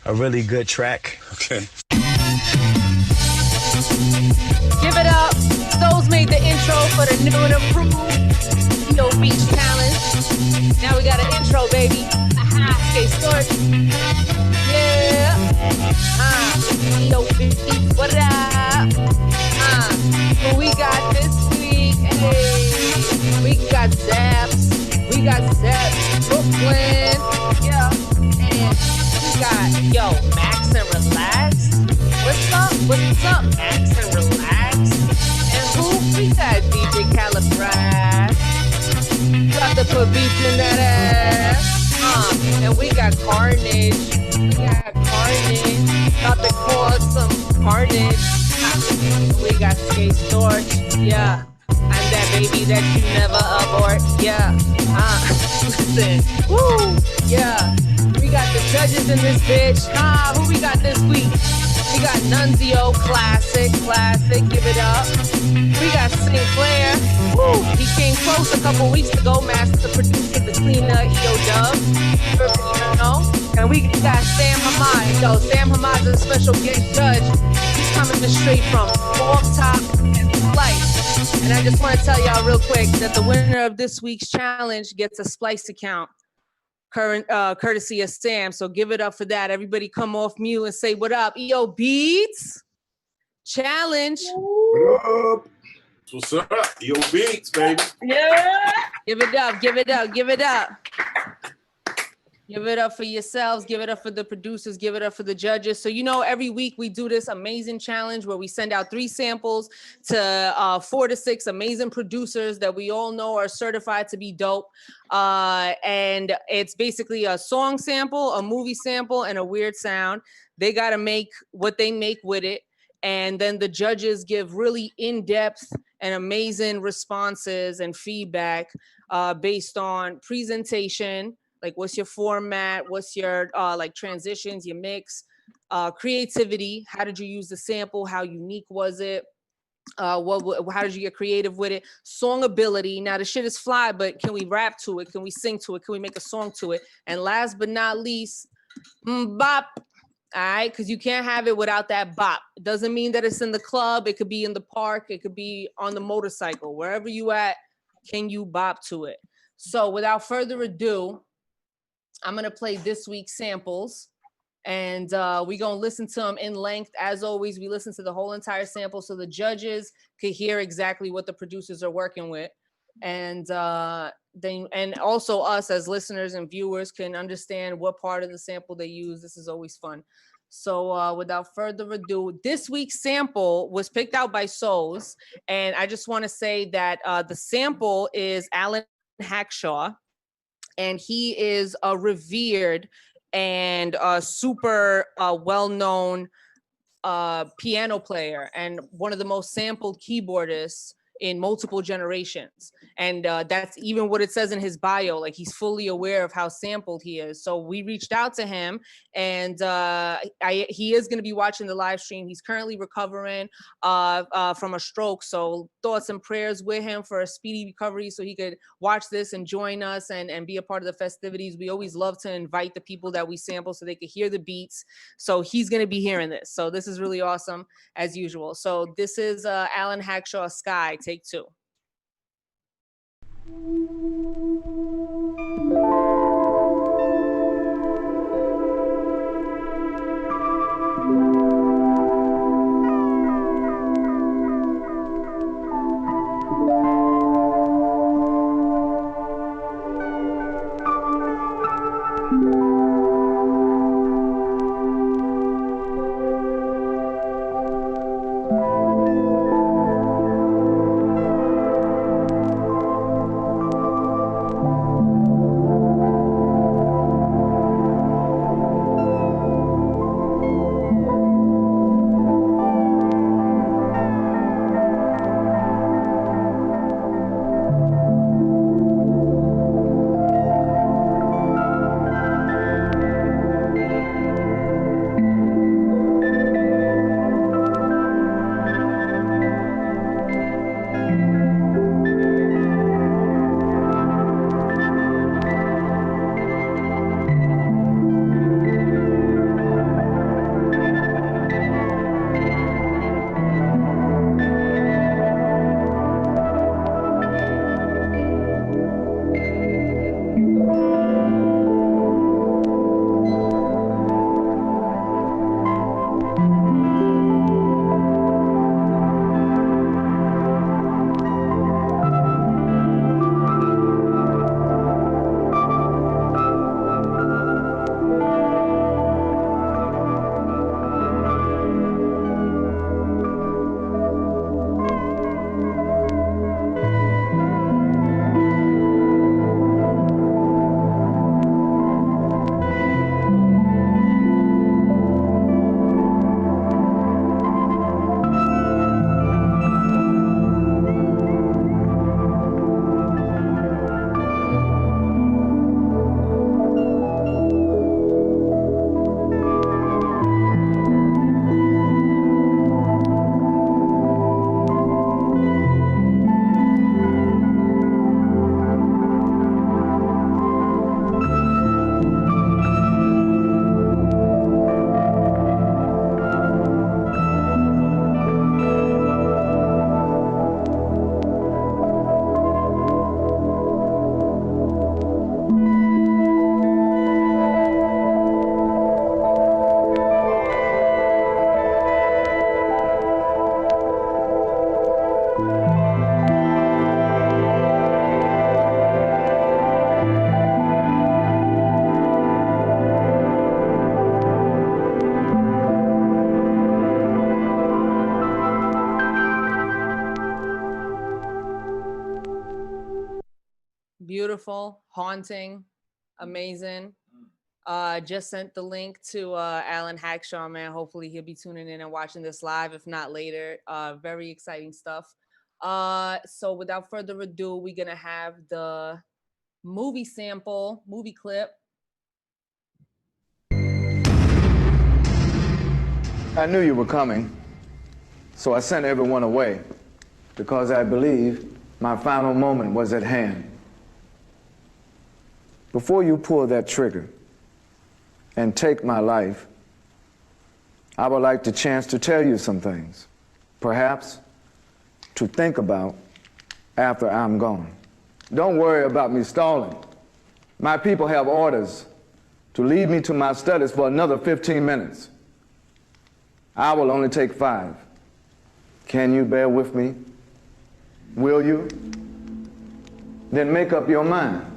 a really good track. Okay. Give it up. Souls made the intro for the new and improved Yo Beach Challenge. Now we got an intro, baby. Aha, Skate Storch. Yeah. Yo Beach, what up? What we got this week? Hey, we got Zaps. We got Zaps, Brooklyn. Yeah. And we got, yo, Max and Relax. What's up? What's up, Max and Relax? And who? We got DJ Calibrat. Got to put beats in that ass. And we got Carnage. We got Carnage. About to cause some carnage. We got Skate Storch. Yeah. I'm that baby that you never abort. Yeah. Listen. Woo. Yeah. We got the judges in this bitch. Who we got this week? We got Nonezeo, classic, give it up. We got Sinclair, woo, he came close a couple weeks ago, master producer, the cleaner, EO Dub, you know. And we got Sam Hamad, yo, Sam Hamad's a special guest judge. He's coming straight from Off Top and Splice. And I just want to tell y'all real quick that the winner of this week's challenge gets a Splice account. Courtesy of Sam, so give it up for that. Everybody come off mute and say what up. EO Beats challenge. What up? What's up? EO Beats, baby. Yeah. Give it up, give it up, give it up. Give it up for yourselves, give it up for the producers, give it up for the judges. So, you know, every week we do this amazing challenge where we send out 3 samples to 4 to 6 amazing producers that we all know are certified to be dope. And it's basically a song sample, a movie sample, and a weird sound. They got to make what they make with it. And then the judges give really in-depth and amazing responses and feedback based on presentation. Like, what's your format? What's your like transitions, your mix, creativity? How did you use the sample? How unique was it? How did you get creative with it? Song ability. Now the shit is fly, but can we rap to it? Can we sing to it? Can we make a song to it? And last but not least, bop. All right, because you can't have it without that bop. It doesn't mean that it's in the club. It could be in the park. It could be on the motorcycle. Wherever you at, can you bop to it? So without further ado, I'm going to play this week's samples, and we're going to listen to them in length. As always, we listen to the whole entire sample so the judges could hear exactly what the producers are working with. And and also us as listeners and viewers can understand what part of the sample they use. This is always fun. So without further ado, this week's sample was picked out by Souls. And I just want to say that the sample is Alan Hackshaw. And he is a revered and super well-known piano player and one of the most sampled keyboardists in multiple generations. And that's even what it says in his bio. Like, he's fully aware of how sampled he is. So we reached out to him, and he is going to be watching the live stream. He's currently recovering from a stroke. So thoughts and prayers with him for a speedy recovery so he could watch this and join us and be a part of the festivities. We always love to invite the people that we sample so they could hear the beats. So he's going to be hearing this. So this is really awesome, as usual. So this is Alan Hackshaw, Sky, take 2. beautiful, haunting, amazing. Just sent the link to Alan Hackshaw, man. Hopefully he'll be tuning in and watching this live, if not later. Very exciting stuff. So without further ado, we're gonna have the movie sample, movie clip. I knew you were coming, so I sent everyone away because I believe my final moment was at hand. Before you pull that trigger and take my life, I would like the chance to tell you some things, perhaps to think about after I'm gone. Don't worry about me stalling. My people have orders to lead me to my studies for another 15 minutes. I will only take 5. Can you bear with me? Will you? Then make up your mind.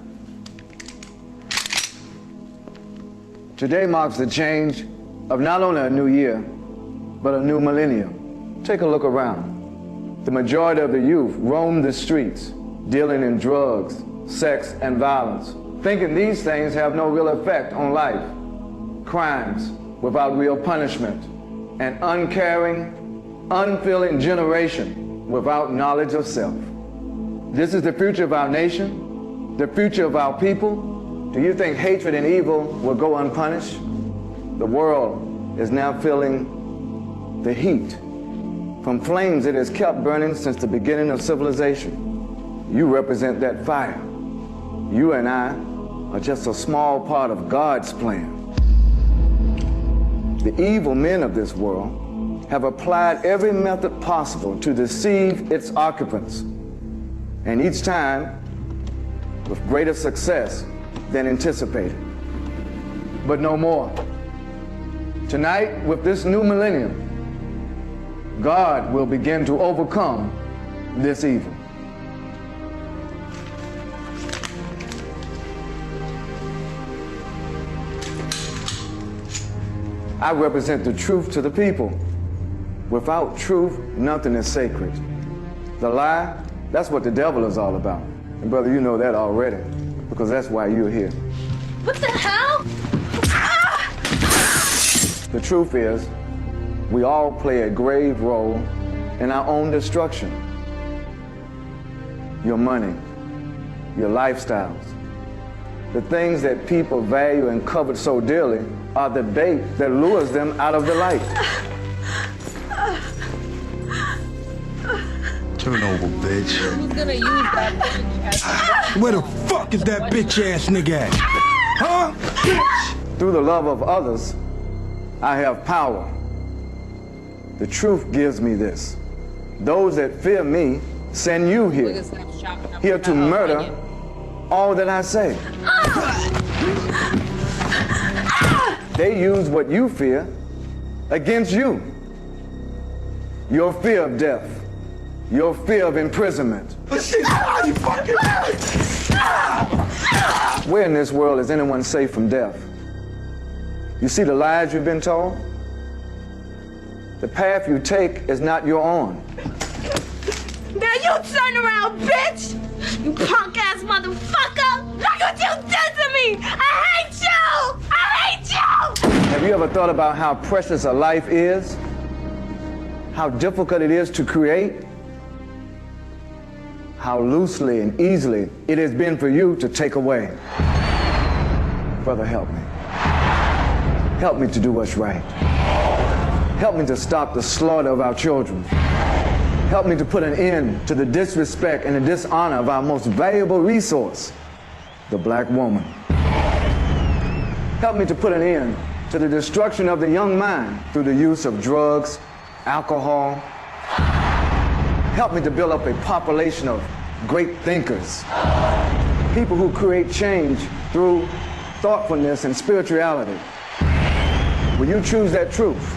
Today marks the change of not only a new year, but a new millennium. Take a look around. The majority of the youth roam the streets, dealing in drugs, sex, and violence, thinking these things have no real effect on life. Crimes without real punishment. An uncaring, unfeeling generation without knowledge of self. This is the future of our nation, the future of our people. Do you think hatred and evil will go unpunished? The world is now feeling the heat from flames it has kept burning since the beginning of civilization. You represent that fire. You and I are just a small part of God's plan. The evil men of this world have applied every method possible to deceive its occupants, and each time with greater success than anticipated. But no more. Tonight, with this new millennium, God will begin to overcome this evil. I represent the truth to the people. Without truth, nothing is sacred. The lie, that's what the devil is all about. And brother, you know that already, because that's why you're here. What the hell? The truth is, we all play a grave role in our own destruction. Your money, your lifestyles, the things that people value and covet so dearly are the bait that lures them out of the light. Turn over, bitch. Who's gonna use that bitch as Where the fuck is that bitch ass nigga at? Huh? Bitch! Through the love of others, I have power. The truth gives me this. Those that fear me send you here, here to murder all that I say. They use what you fear against you. Your fear of death, your fear of imprisonment. Where in this world is anyone safe from death? You see the lies you've been told? The path you take is not your own. Now you turn around, bitch! You punk-ass motherfucker! Look what you did to me! I hate you! I hate you! Have you ever thought about how precious a life is? How difficult it is to create? How loosely and easily it has been for you to take away. Brother, help me. Help me to do what's right. Help me to stop the slaughter of our children. Help me to put an end to the disrespect and the dishonor of our most valuable resource, the black woman. Help me to put an end to the destruction of the young mind through the use of drugs, alcohol. Help me to build up a population of great thinkers, people who create change through thoughtfulness and spirituality. Will you choose that truth?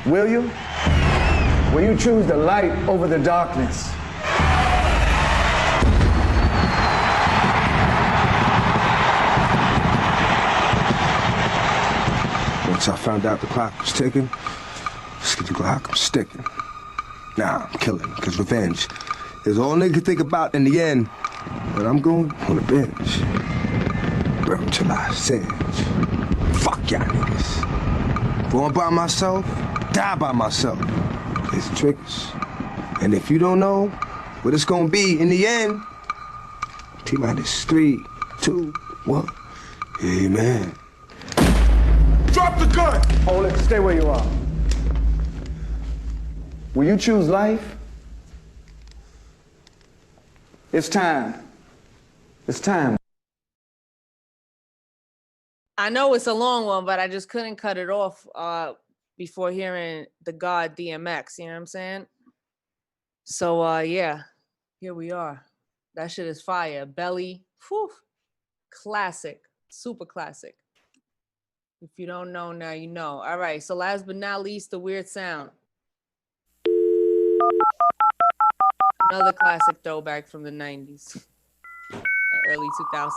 Will you? Will you choose the light over the darkness? Once I found out the clock was ticking, skip the clock, I'm sticking. Nah, I'm killing, because revenge is all nigga think about in the end. But I'm going on the bench. Burn till I singe. Fuck y'all niggas. Born by myself, die by myself. It's triggers. And if you don't know what it's gonna be in the end, T-minus 3, 2, 1. Amen. Drop the gun! Hold it, stay where you are. Will you choose life? It's time. It's time. I know it's a long one, but I just couldn't cut it off before hearing the God DMX, you know what I'm saying? So yeah, here we are. That shit is fire. Belly, whew, classic, super classic. If you don't know, now you know. All right, so last but not least, the weird sound. Another classic throwback from the 90s, early 2000s.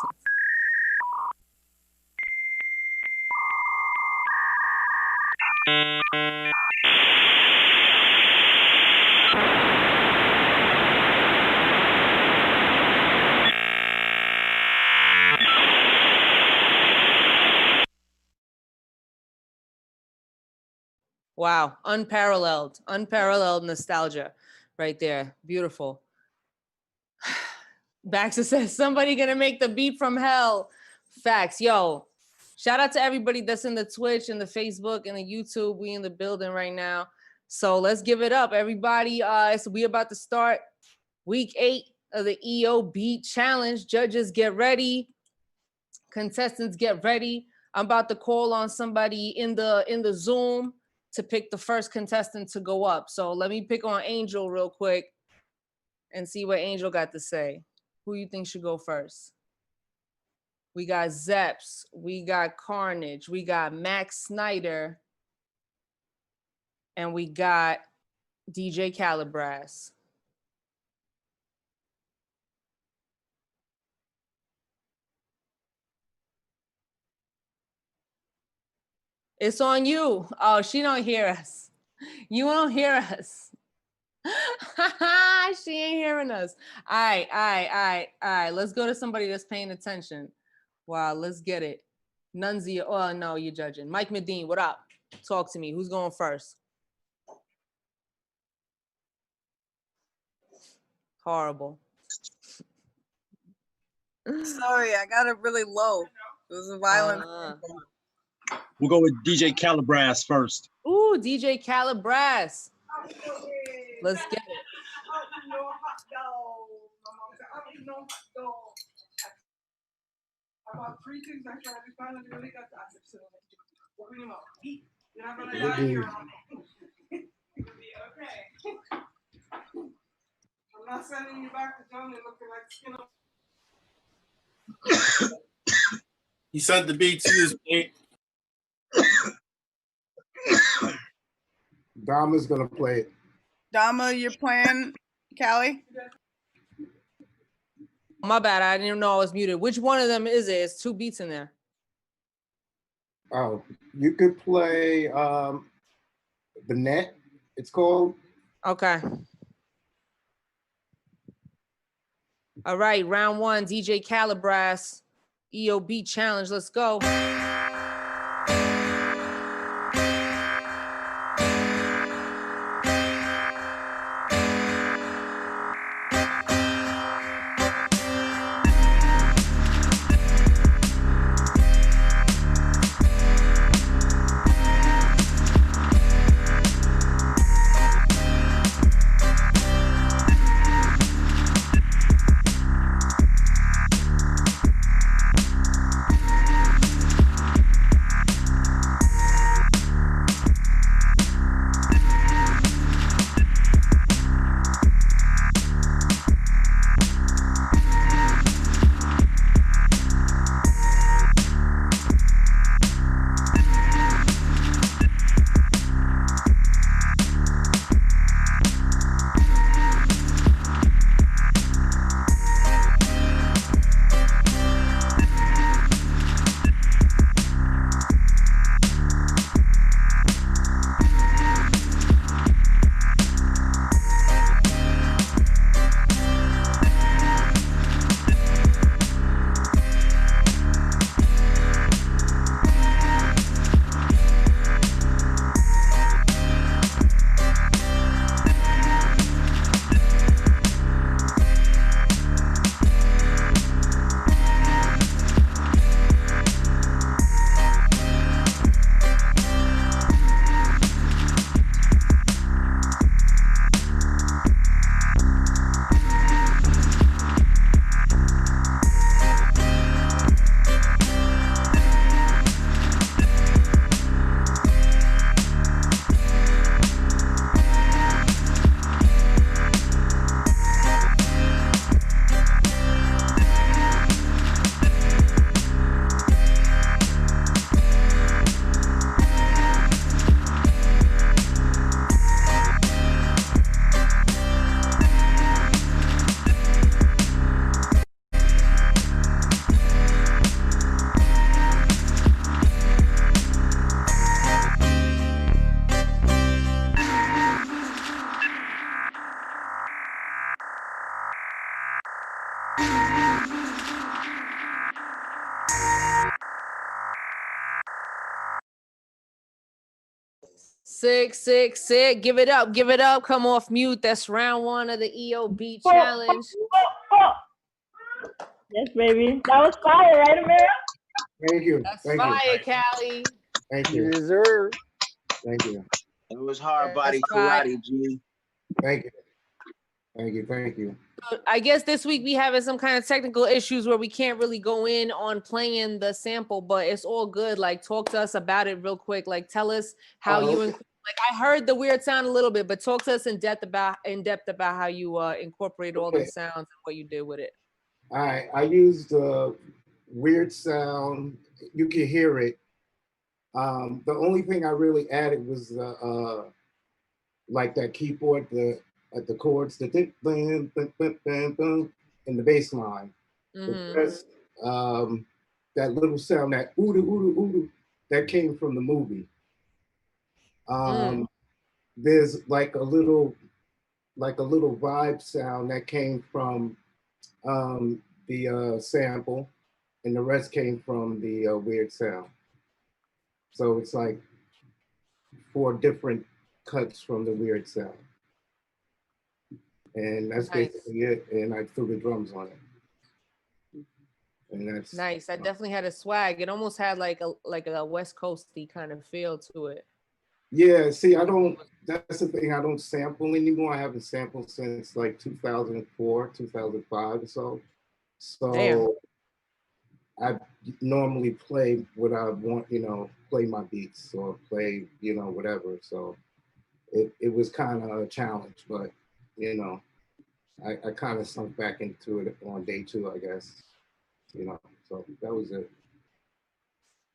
Wow, unparalleled nostalgia right there. Beautiful. Baxter says, somebody gonna make the beat from hell. Facts. Yo, shout out to everybody that's in the Twitch and the Facebook and the YouTube. We in the building right now. So let's give it up, everybody. So we about to start week 8 of the EO Beat Challenge. Judges, get ready. Contestants, get ready. I'm about to call on somebody in the Zoom to pick the first contestant to go up. So let me pick on Angel real quick and see what Angel got to say. Who you think should go first? We got Zeps, we got Carnage, we got Max Snyder, and we got DJ Calibras. It's on you. Oh, she don't hear us. You don't hear us. She ain't hearing us. All right. Let's go to somebody that's paying attention. Wow, let's get it. Nonezeo. Oh, no, you're judging. Mike Medine, what up? Talk to me. Who's going first? Horrible. Sorry, I got it really low. It was a violent. We'll go with DJ Calibras first. Ooh, DJ Calibras. Let's get it. About 3 things I tried to find, and really got that. So, open him up. Eat. You're not gonna You'll be okay. I'm not sending you back to Johnny looking like skin up. He sent the beat to his mate. Dama's gonna play it. Dama, you're playing Callie? My bad. I didn't know I was muted. Which one of them is it? It's 2 beats in there. Oh, you could play the net, it's called. Okay. All right, round 1, DJ Calibras, EO Beat Challenge. Let's go. Sick, sick, sick. Give it up, give it up. Come off mute. That's round 1 of the EOB challenge. Yes, baby. That was fire, right, Amira? Thank you. That's Thank fire, you. Callie. Thank you. Yes, sir. Thank you. It was hard body That's right. karate, G. Thank you. Thank you. Thank you. I guess this week we having some kind of technical issues where we can't really go in on playing the sample, but it's all good. Like, talk to us about it real quick. Like, tell us how you Okay. like. I heard the weird sound a little bit, but talk to us in depth about how you incorporate all Okay. these sounds and what you did with it. All right. I used weird sound. You can hear it. The only thing I really added was like that keyboard, the chords, the ding, bing, bing, bing, bing, bing, and the bass line. The rest, that little sound, that ooda ooda ooda, that came from the movie. There's like a little vibe sound that came from the sample, and the rest came from the weird sound. So it's like 4 different cuts from the weird sound. And that's Nice. basically it. And I threw the drums on it. And that's Nice. That definitely had a swag. It almost had like a West Coasty kind of feel to it. Yeah, see, that's the thing, I don't sample anymore. I haven't sampled since like 2004, 2005 or so. So Damn. I normally play what I want, play my beats or play, whatever. So it was kind of a challenge, but, I kind of sunk back into it on day 2, I guess, so that was it.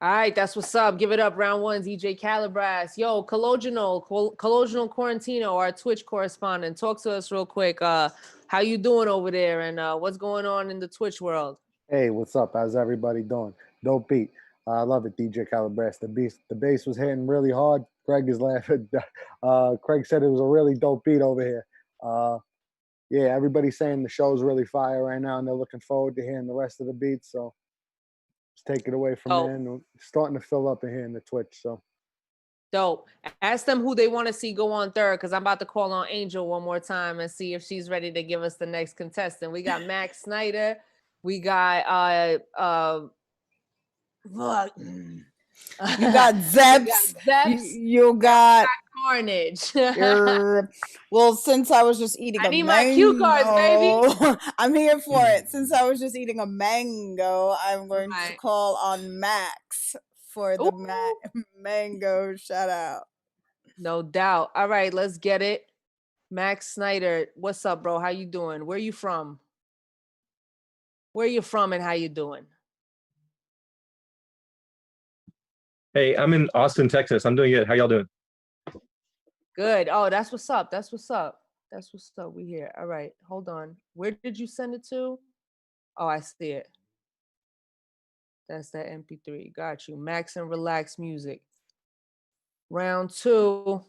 All right, that's what's up. Give it up, round 1, DJ Calabras. Yo, Colloginal Quarantino, our Twitch correspondent. Talk to us real quick. How you doing over there, and what's going on in the Twitch world? Hey, what's up? How's everybody doing? Dope beat. I love it, DJ Calabras. The bass was hitting really hard. Craig is laughing. Craig said it was a really dope beat over here. Yeah, everybody's saying the show's really fire right now, and they're looking forward to hearing the rest of the beats. So let's take it away from there. And it's starting to fill up in here in the Twitch. So dope. Ask them who they want to see go on third, because I'm about to call on Angel one more time and see if she's ready to give us the next contestant. We got Max Snyder. We got You got Zeps. You got Carnage. Well, since I was just eating I need my cue cards, baby. I'm here for it. Since I was just eating a mango, I'm going to call on Max for the mango shout out. No doubt. All right, let's get it. Max Snyder, what's up, bro? How you doing? Where you from? Where you from and how you doing? Hey, I'm in Austin, Texas. I'm doing good. How y'all doing? Good. Oh, that's what's up. That's what's up. That's what's up. We here. All right. Hold on. Where did you send it to? Oh, I see it. That's that MP3. Got you. Max and Relax Music. Round 2.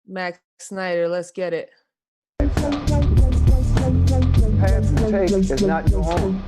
Max Snyder. Let's get it. Path you take is not your own.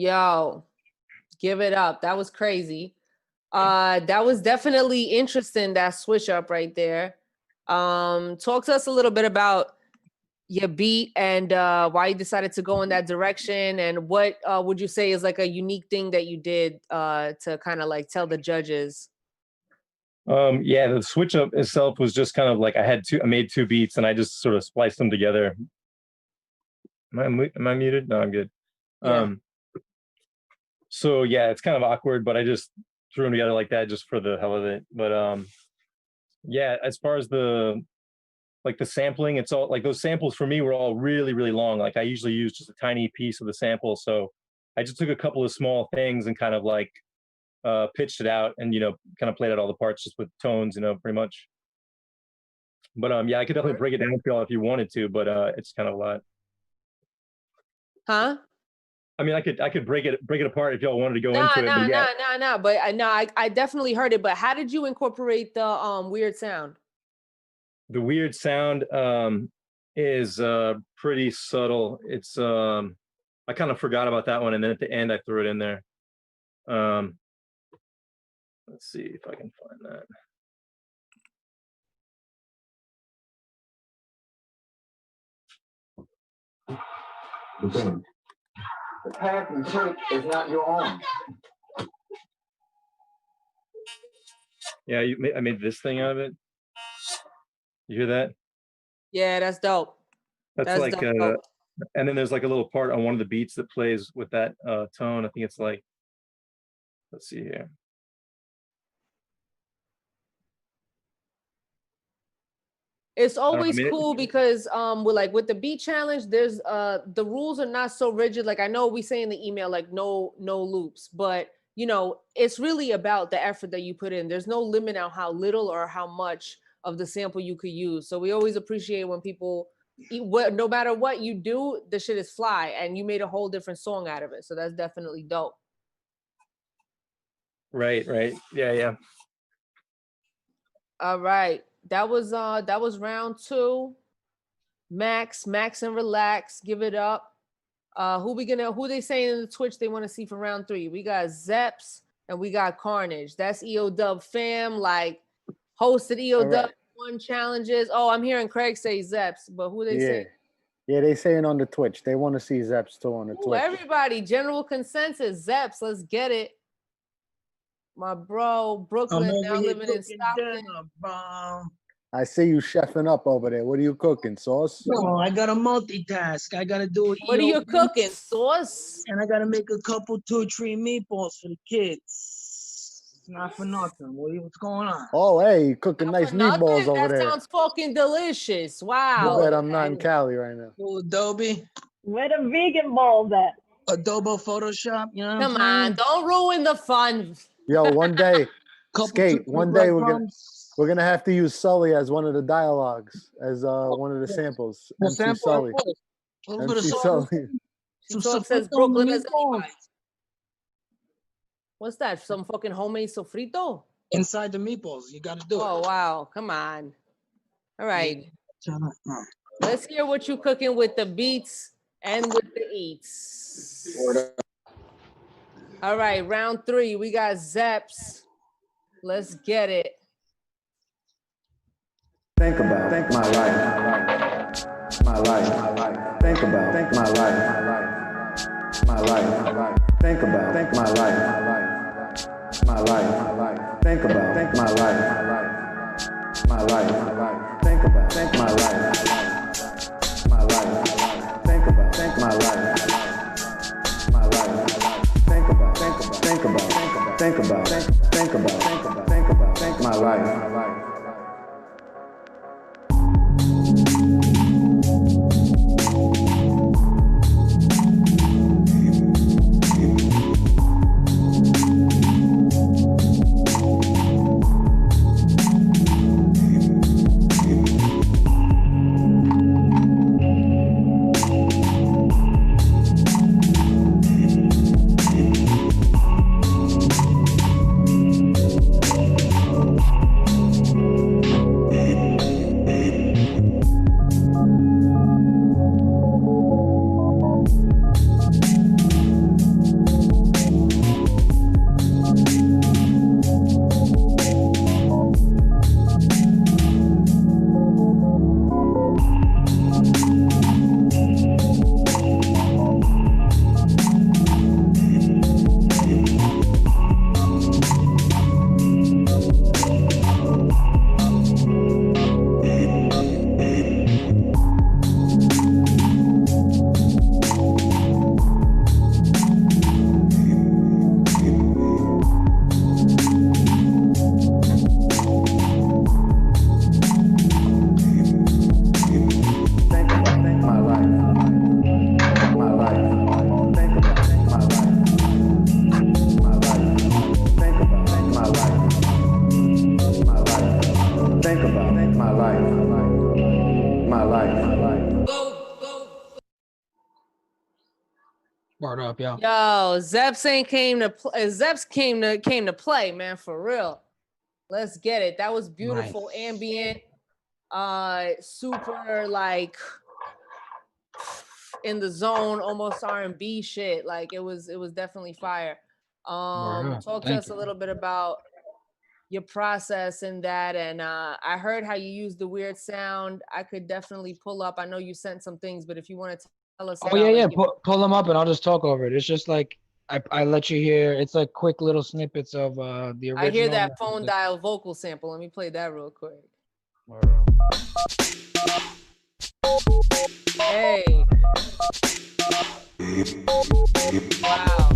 Yo, give it up. That was crazy. That was definitely interesting, that switch up right there. Talk to us a little bit about your beat and why you decided to go in that direction, and what would you say is like a unique thing that you did to kind of like tell the judges? Yeah, the switch up itself was just kind of like I made two beats and I just sort of spliced them together. Am I muted? No, I'm good. Yeah. So yeah, it's kind of awkward, but I just threw them together like that just for the hell of it. But yeah, as far as the sampling, it's all like those samples for me were all really, really long. Like I usually use just a tiny piece of the sample. So I just took a couple of small things and kind of like pitched it out and, kind of played out all the parts just with tones, pretty much. But yeah, I could definitely break it down for y'all if you wanted to, but it's kind of a lot. Huh? I mean, I could break it apart if y'all wanted to go into it. No. But I definitely heard it. But how did you incorporate the weird sound? The weird sound is pretty subtle. It's I kind of forgot about that one, and then at the end I threw it in there. Let's see if I can find that. The path you take is not your own. Yeah, I made this thing out of it. You hear that? Yeah, that's dope. That's like dope. And then there's like a little part on one of the beats that plays with that tone. I think it's like, let's see here. It's always cool because with the beat challenge, there's the rules are not so rigid. Like I know we say in the email like no loops, but it's really about the effort that you put in. There's no limit on how little or how much of the sample you could use. So we always appreciate when people no matter what you do, the shit is fly, and you made a whole different song out of it. So that's definitely dope. Right. Yeah. All right. That was round 2. Max and Relax, give it up. Who they saying in the Twitch they want to see for round 3? We got Zeps and we got Carnage. That's EOW fam, like hosted EOW 1 challenges. Oh, I'm hearing Craig say Zeps, but who they say? Yeah, they saying on the Twitch. They want to see Zeps too on the Twitch. Everybody, general consensus, Zeps, let's get it. My bro, Brooklyn, now living in Stockton. I see you chefing up over there. What are you cooking, Sauce? No, I gotta multitask. I gotta do it. What are you cooking, Sauce? And I gotta make a couple 2-3 meatballs for the kids. Not for nothing. What's going on? Oh, hey, you cooking nice meatballs over there. That sounds fucking delicious. Wow. I bet I'm not in Cali right now. Adobe. Where the vegan balls at? Adobe Photoshop. You know. Come on, don't ruin the fun. Yo, one day, Skate. One day we're gonna have to use Sully as one of the dialogues, as one of the samples. MC Sully. MC Sully. Some says Brooklyn as anybody. What's that? Some fucking homemade sofrito? Inside the meatballs, you gotta do it. Oh wow, come on. All right. Let's hear what you cooking with the beats and with the eats. All right, round 3. We got Zeps. Let's get it. Think about my life. My life. Think about my life. My life. Think about my life. My life. Think about my life. My life. Think about my life. My life. Think about my life. My life. Think about my life. about my life, my life. Word up, yo. Yo, Zeps came to play, man, for real. Let's get it. That was beautiful, ambient, super like in the zone, almost R&B shit. Like it was definitely fire. Talk to us a little bit about your process in that. And I heard how you use the weird sound. I could definitely pull up. I know you sent some things, but if you want to tell us. Oh yeah. Pull them up and I'll just talk over it. It's just like I let you hear. It's like quick little snippets of the original. I hear that phone dial vocal sample. Let me play that real quick. Hey. Wow.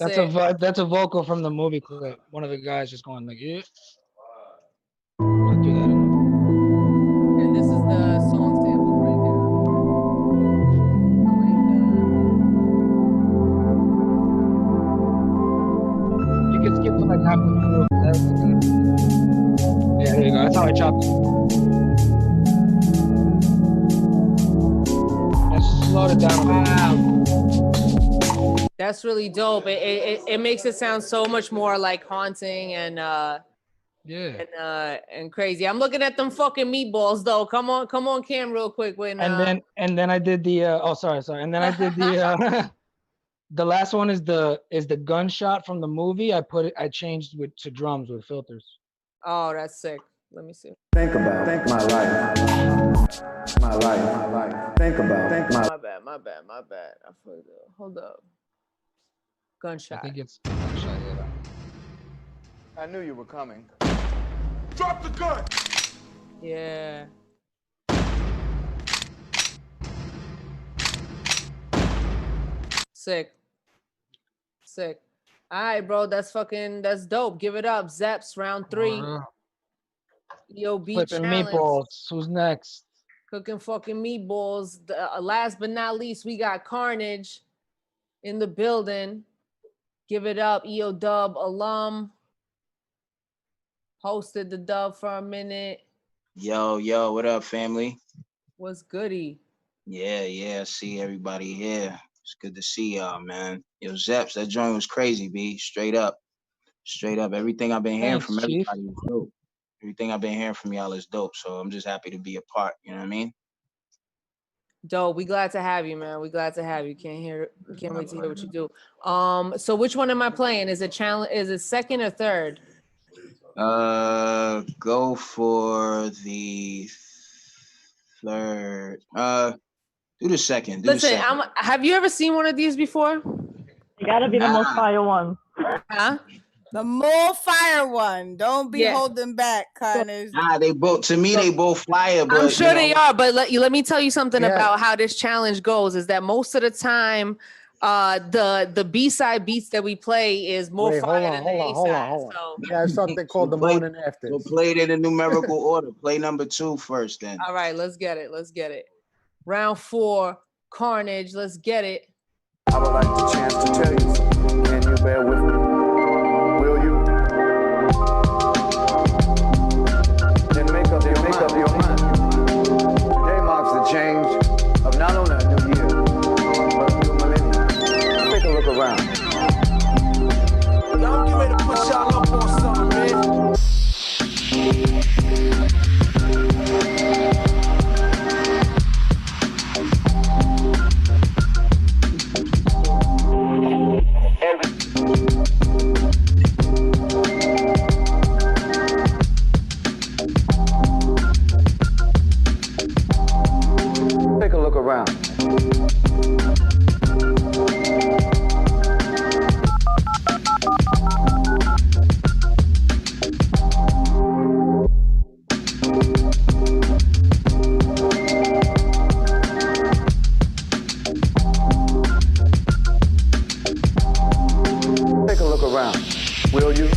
That's a vocal from the movie clip. One of the guys just going like, yeah. I'll do that. And this is the song sample right there. You can skip to like halfway through. Yeah, there you go. That's how I chopped it. Let's slow it down. Wow. That's really dope. It makes it sound so much more like haunting and and crazy. I'm looking at them fucking meatballs though. Come on, Cam, real quick. When and then I did the sorry. And then I did the the last one is the gunshot from the movie. I changed to drums with filters. Oh, that's sick. Let me see. Think about my life. My life. Think about my bad. I forgot. Hold up. Gunshot. I think it's gunshot. Yeah. I knew you were coming. Drop the gun. Yeah. Sick. All right, bro. That's dope. Give it up. Zeps, round 3. Yo, beat Flipping challenge. meatballs. Who's next? Cooking fucking meatballs. Last but not least, we got Carnage in the building. Give it up. EO Dub alum. Hosted the dub for a minute. Yo, what up, family? What's goody? Yeah, see everybody here. It's good to see y'all, man. Yo, Zeps, that joint was crazy, B. Straight up. Everything I've been hearing from everybody is dope. Everything I've been hearing from y'all is dope. So I'm just happy to be a part. You know what I mean? Dope. We glad to have you, man. We glad to have you. Can't wait to hear what you do. So which one am I playing? Is it second or third? Go for the third. Do the second. Listen, have you ever seen one of these before? You gotta be the most fire one. Huh? The more fire one. Don't be holding back, Carnage. They both fire. But I'm sure they are, but let me tell you something about how this challenge goes. Is that most of the time, the B-side beats that we play is more fire than the A-side. So. We have something called the morning after. So play it in a numerical order. Play number 2 first, then. All right, let's get it. Round 4, Carnage. Let's get it. I would like the chance to tell you something. Can you bear with me? Will you? Then make up your mind. Today marks the change of not only a new year, but a new millennium. Take a look around. Y'all get ready to put y'all up on something, man. Take a look around. Take a look around. Will you?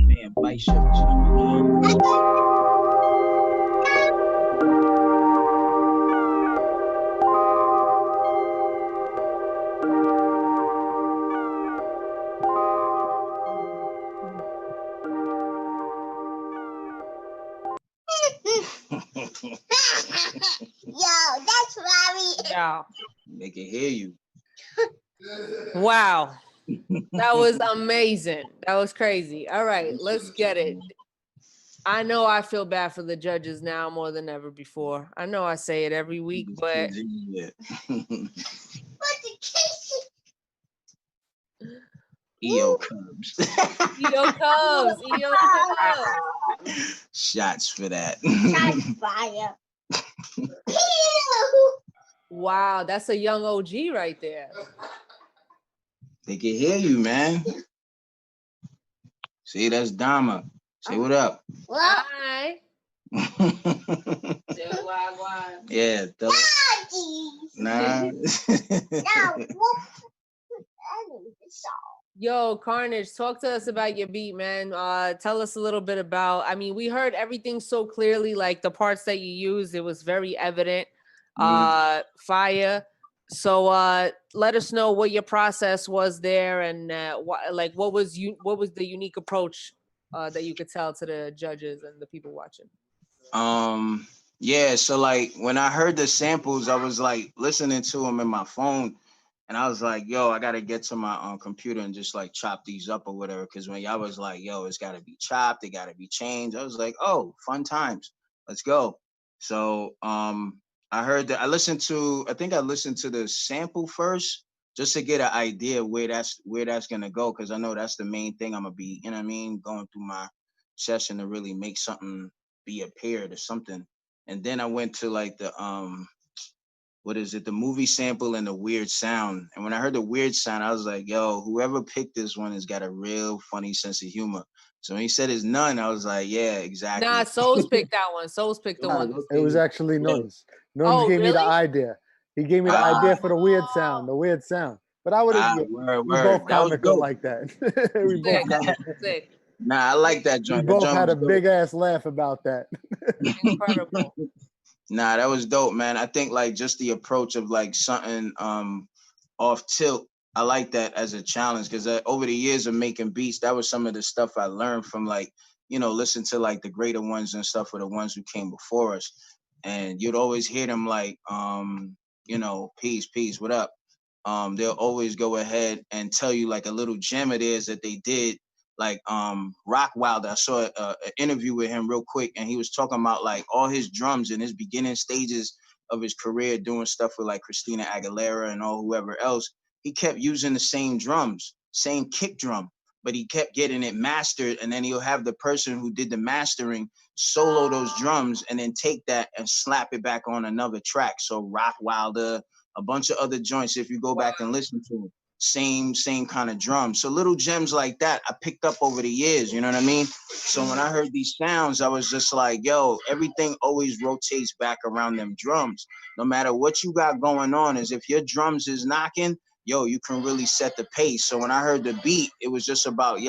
Man, bike shit. Yo, that's Larry. Yeah. They can hear you. Wow. That was amazing. That was crazy. All right, let's get it. I know I feel bad for the judges now more than ever before. I know I say it every week, but EO Cubs. EO Cubs, EO Cubs. Shots for that. Shots fire. Wow, that's a young OG right there. They can hear you, man. See, that's Dama. Say what up. Hi. Yeah. Nah. Yo, Carnage, talk to us about your beat, man. Tell us a little bit about, I mean, we heard everything so clearly, like the parts that you used, it was very evident. Fire. So let us know what your process was there and what was the unique approach that you could tell to the judges and the people watching? Yeah, so like when I heard the samples, I was like listening to them in my phone, and I was like, yo, I gotta get to my computer and just like chop these up or whatever. Cause when y'all was like, yo, it's gotta be chopped, it gotta be changed. I was like, oh, fun times. Let's go. So I heard that I listened to the sample first just to get an idea where that's gonna go. Cause I know that's the main thing I'm gonna be, you know what I mean, going through my session to really make something be appeared or something. And then I went to like the the movie sample and the weird sound. And when I heard the weird sound, I was like, yo, whoever picked this one has got a real funny sense of humor. So when he said it's none, I was like, yeah, exactly. Nah, Souls picked that one. Souls picked the one. It was actually Nones. Nones gave me the idea. He gave me the idea for the weird sound, But I would have, we both comical like that. We both sick. Nah, I like that joint. We both had a big ass laugh about that. Incredible. Nah, that was dope, man. I think like just the approach of like something off tilt. I like that as a challenge because over the years of making beats, that was some of the stuff I learned from like, you know, listen to like the greater ones and stuff, or the ones who came before us. And you'd always hear them like, you know, peace, what up? They'll always go ahead and tell you like a little gem it is that they did. Like Rock Wilder, I saw an interview with him real quick, and he was talking about like all his drums in his beginning stages of his career, doing stuff with like Christina Aguilera and all whoever else. He kept using the same drums, same kick drum, but he kept getting it mastered, and then he'll have the person who did the mastering solo those drums and then take that and slap it back on another track. So Rock Wilder, a bunch of other joints, if you go back and listen to them, same kind of drums. So little gems like that I picked up over the years, you know what I mean? So when I heard these sounds, I was just like, yo, everything always rotates back around them drums. No matter what you got going on, is if your drums is knocking, yo, you can really set the pace. So when I heard the beat, it was just about,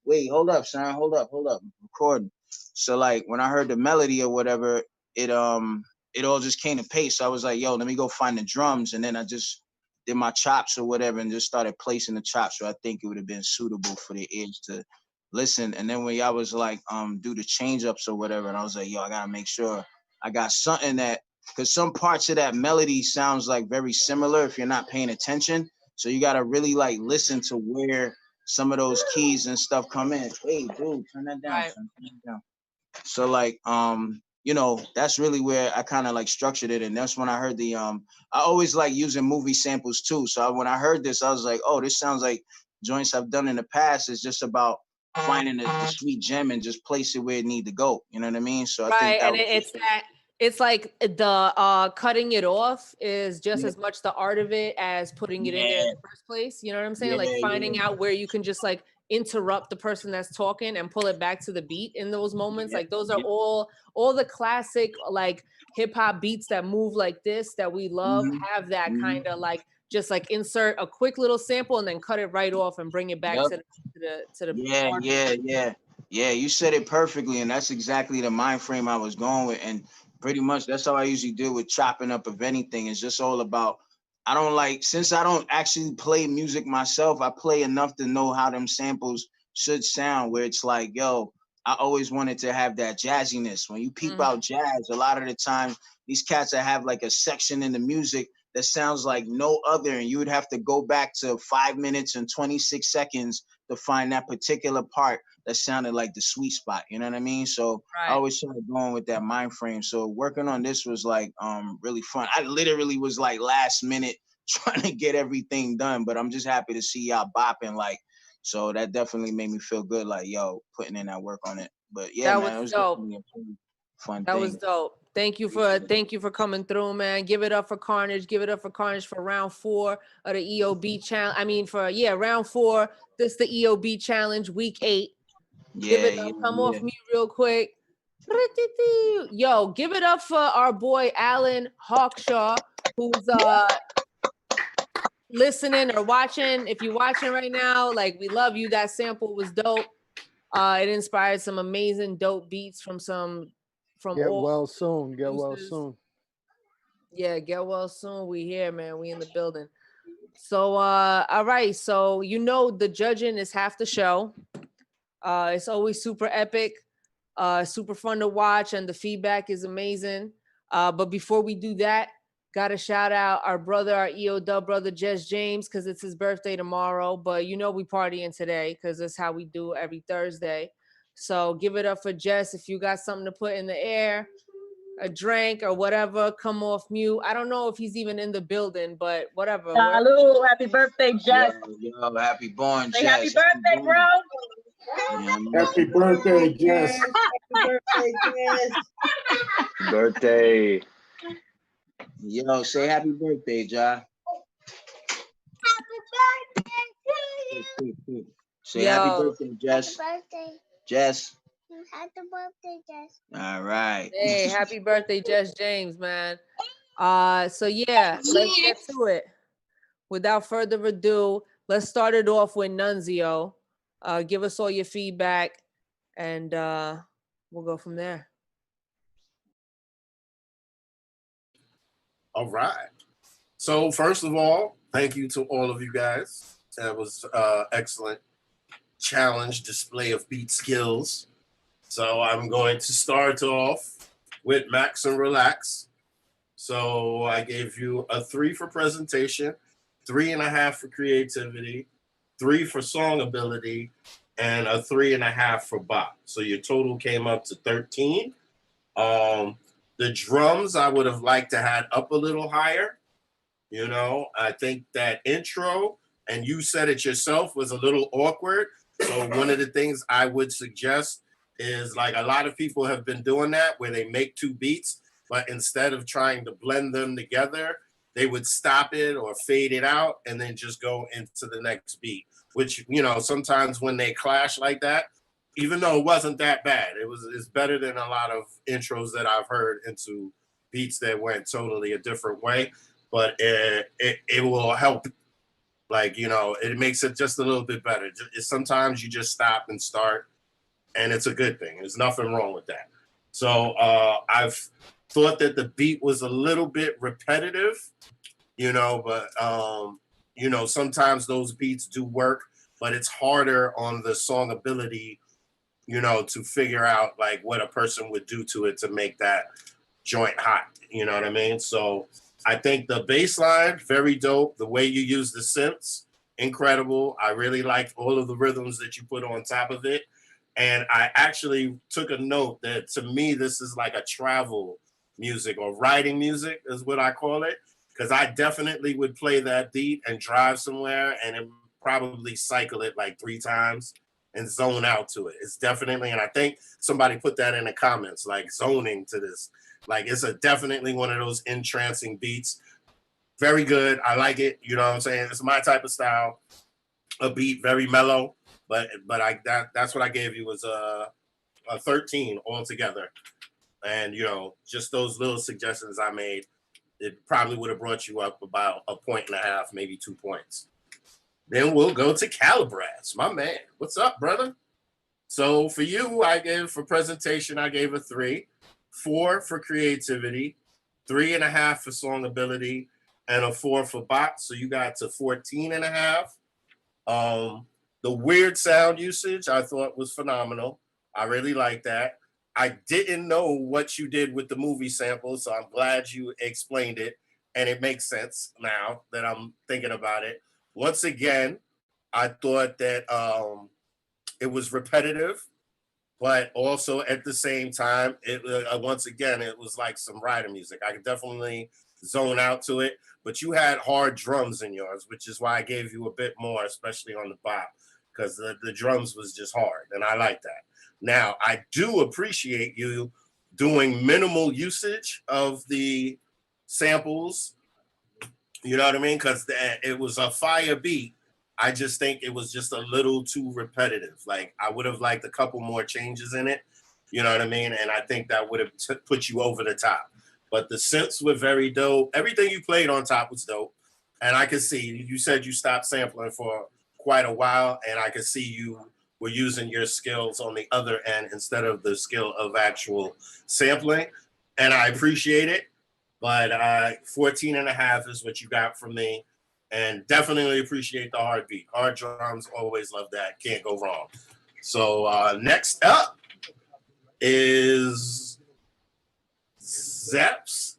wait, hold up, son, hold up, I'm recording. So like when I heard the melody or whatever, it all just came to pace. So I was like, yo, let me go find the drums, and then I just did my chops or whatever and just started placing the chops. So I think it would have been suitable for the ears to listen. And then when y'all was like, do the change ups or whatever, and I was like, yo, I gotta make sure I got something that, because some parts of that melody sounds like very similar if you're not paying attention. So you gotta really like listen to where some of those keys and stuff come in. Hey, dude, turn that down. Son. Turn that down. So like, you know, that's really where I kind of like structured it. And that's when I heard the, I always like using movie samples too. So when I heard this, I was like, oh, this sounds like joints I've done in the past. It's just about finding the sweet gem and just place it where it need to go. You know what I mean? So I think that it's like the cutting it off is just as much the art of it as putting it in there in the first place. You know what I'm saying? Like finding out where you can just like interrupt the person that's talking and pull it back to the beat in those moments. Like those are all the classic like hip hop beats that move like this that we love have that kind of like just like insert a quick little sample and then cut it right off and bring it back to the Yeah, you said it perfectly, and that's exactly the mind frame I was going with. And pretty much that's how I usually deal with chopping up of anything. It's just all about, I don't like, since I don't actually play music myself, I play enough to know how them samples should sound, where it's like, yo, I always wanted to have that jazziness. When you peep out jazz, a lot of the time, these cats that have like a section in the music that sounds like no other, and you would have to go back to 5 minutes and 26 seconds to find that particular part that sounded like the sweet spot. You know what I mean? So I always started going with that mind frame. So working on this was like really fun. I literally was like last minute trying to get everything done, but I'm just happy to see y'all bopping. Like, so that definitely made me feel good. Like, yo, putting in that work on it. But yeah, that man, was it was dope. definitely a fun That thing. was dope. Thank you for coming through, man. Give it up for Carnage. Give it up for Carnage for round 4 of the EOB challenge. I mean, for round 4. This the EOB challenge, week 8. Give it up. Come off mute real quick. Yo, give it up for our boy Alan Hawkshaw, who's listening or watching. If you're watching right now, like, we love you. That sample was dope. It inspired some amazing dope beats from Get all well soon. Get well producers. soon. Yeah, get well soon. We here, man. We in the building. So all right. So the judging is half the show. It's always super epic, super fun to watch, and the feedback is amazing. But before we do that, gotta shout out our brother, our EO Dub brother, Jess James, because it's his birthday tomorrow. But we partying today because that's how we do every Thursday. So give it up for Jess. If you got something to put in the air, a drink or whatever, come off mute. I don't know if he's even in the building, but whatever. Salud, happy birthday, Jess. Yo, happy born, Say Jess. happy birthday, bro. Happy birthday, Jess. Happy birthday, Jess. Birthday. Yo, say happy birthday, Ja. Say happy birthday, Jess. Happy birthday. Jess. Happy birthday, Jess. All right. Hey, happy birthday, Jess James, man. So let's get to it. Without further ado, let's start it off with Nonezeo. Give us all your feedback, and we'll go from there. All right. So first of all, thank you to all of you guys. That was excellent challenge, display of beat skills. So I'm going to start off with Max and Relax. So I gave you a 3 for presentation, 3.5 for creativity, 3 for song ability, and a 3.5 for bop. So your total came up to 13. The drums I would have liked to have up a little higher. I think that intro, and you said it yourself, was a little awkward. So one of the things I would suggest is, like, a lot of people have been doing that where they make 2 beats, but instead of trying to blend them together, they would stop it or fade it out and then just go into the next beat, which, sometimes when they clash like that, even though it wasn't that bad, it's better than a lot of intros that I've heard into beats that went totally a different way, but it will help. Like, it makes it just a little bit better. Sometimes you just stop and start, and it's a good thing. There's nothing wrong with that. So I've thought that the beat was a little bit repetitive, but sometimes those beats do work, but it's harder on the song ability, to figure out like what a person would do to it to make that joint hot. You know what I mean? So I think the bass line, very dope. The way you use the synths, incredible. I really liked all of the rhythms that you put on top of it. And I actually took a note that to me, this is like a travel music or riding music is what I call it. Because I definitely would play that beat and drive somewhere and probably cycle it like 3 times and zone out to it. It's definitely, and I think somebody put that in the comments, like zoning to this. Like it's definitely one of those entrancing beats. Very good. I like it. You know what I'm saying? It's my type of style. A beat, very mellow. But that's what I gave you was a 13 altogether. And you know, just those little suggestions I made, it probably would have brought you up about 1.5 points, maybe 2 points. Then we'll go to Calabras, my man. What's up, brother? So for you, for presentation, I gave a 3, 4 for creativity, 3.5 for song ability, and a 4 for bot. So you got to 14.5. The weird sound usage I thought was phenomenal. I really like that. I didn't know what you did with the movie sample, so I'm glad you explained it, and it makes sense now that I'm thinking about it. Once again, I thought that it was repetitive, but also at the same time, once again, it was like some rider music. I could definitely zone out to it, but you had hard drums in yours, which is why I gave you a bit more, especially on the bop, because the drums was just hard, and I like that. Now, I do appreciate you doing minimal usage of the samples, you know what I mean? Because it was a fire beat. I just think it was just a little too repetitive. Like, I would have liked a couple more changes in it, you know what I mean? And I think that would have put you over the top. But the synths were very dope. Everything you played on top was dope. And I could see, you said you stopped sampling for quite a while, and I could see you were using your skills on the other end instead of the skill of actual sampling. And I appreciate it, but 14.5 is what you got from me. And definitely appreciate the hard beat. Hard drums, always love that. Can't go wrong. So next up is Zeps.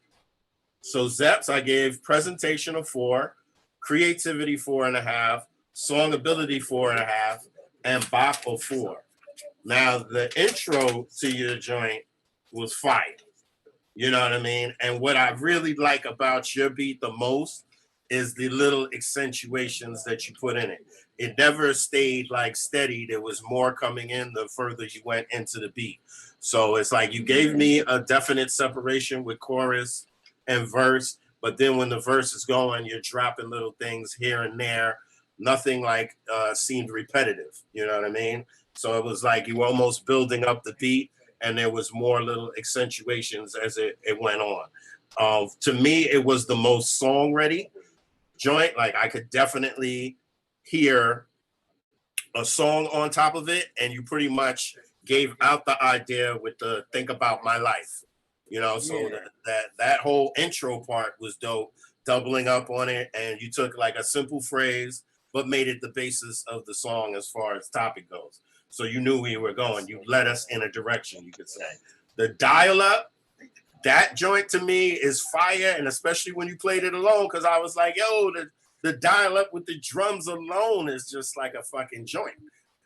So Zeps, I gave presentation a 4, creativity 4.5, song ability 4.5, and bop a 4. Now the intro to your joint was fire. You know what I mean? And what I really like about your beat the most is the little accentuations that you put in it. It never stayed like steady. There was more coming in the further you went into the beat. So it's like you gave me a definite separation with chorus and verse, but then when the verse is going, you're dropping little things here and there. Nothing like seemed repetitive. You know what I mean? So it was like you were almost building up the beat, and there was more little accentuations as it went on. To me, it was the most song ready joint. Like I could definitely hear a song on top of it, and you pretty much gave out the idea with the think about my life, you know. So that whole intro part was dope, doubling up on it, and you took like a simple phrase but made it the basis of the song as far as topic goes. So you knew where you were going. You led us in a direction, you could say. The dial up, that joint to me is fire, and especially when you played it alone, because I was like, yo, the dial up with the drums alone is just like a fucking joint.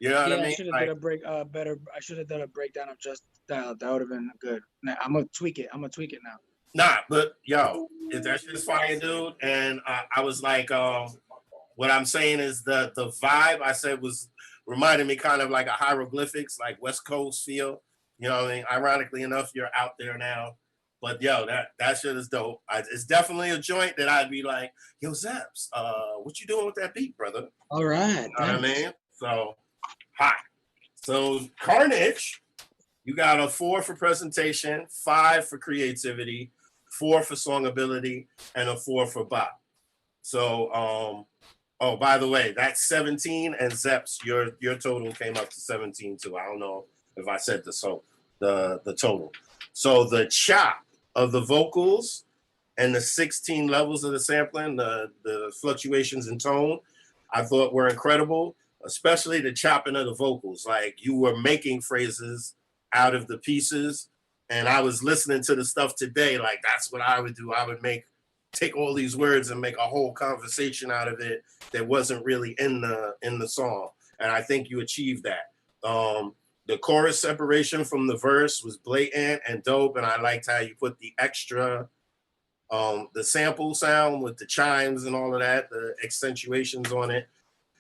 You know what I mean? I should have done I should have done a breakdown of just dial up. That would have been good. Now, I'm gonna tweak it. now. Nah, but yo, that shit's fire, dude. And I was like, what I'm saying is the vibe I said was reminded me kind of like a hieroglyphics, like West Coast feel. You know what I mean? Ironically enough, you're out there now. But yo, that shit is dope. It's definitely a joint that I'd be like, yo, Zeps, what you doing with that beat, brother? All right. You know what I mean? So, hot. So, Carnage, you got a 4 for presentation, 5 for creativity, 4 for song ability, and a 4 for bop. So, oh, by the way, that's 17, and Zeps, your total came up to 17 too. I don't know if I said the total. So the chop of the vocals and the 16 levels of the sampling, the fluctuations in tone, I thought were incredible, especially the chopping of the vocals. Like you were making phrases out of the pieces, and I was listening to the stuff today, like that's what I would do. I would take all these words and make a whole conversation out of it that wasn't really in the song. And I think you achieved that. The chorus separation from the verse was blatant and dope, and I liked how you put the extra, the sample sound with the chimes and all of that, the accentuations on it.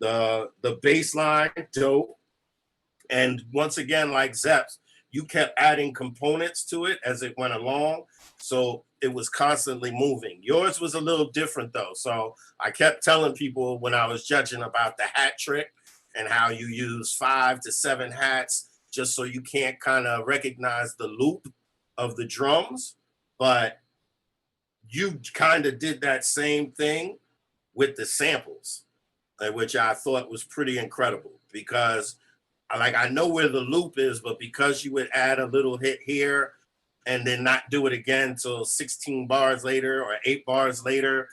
The bass line, dope. And once again, like Zeps, you kept adding components to it as it went along. So it was constantly moving. Yours was a little different though. So I kept telling people when I was judging about the hat trick and how you use 5 to 7 hats just so you can't kind of recognize the loop of the drums. But you kind of did that same thing with the samples, which I thought was pretty incredible because like I know where the loop is, but because you would add a little hit here and then not do it again till 16 bars later or 8 bars later,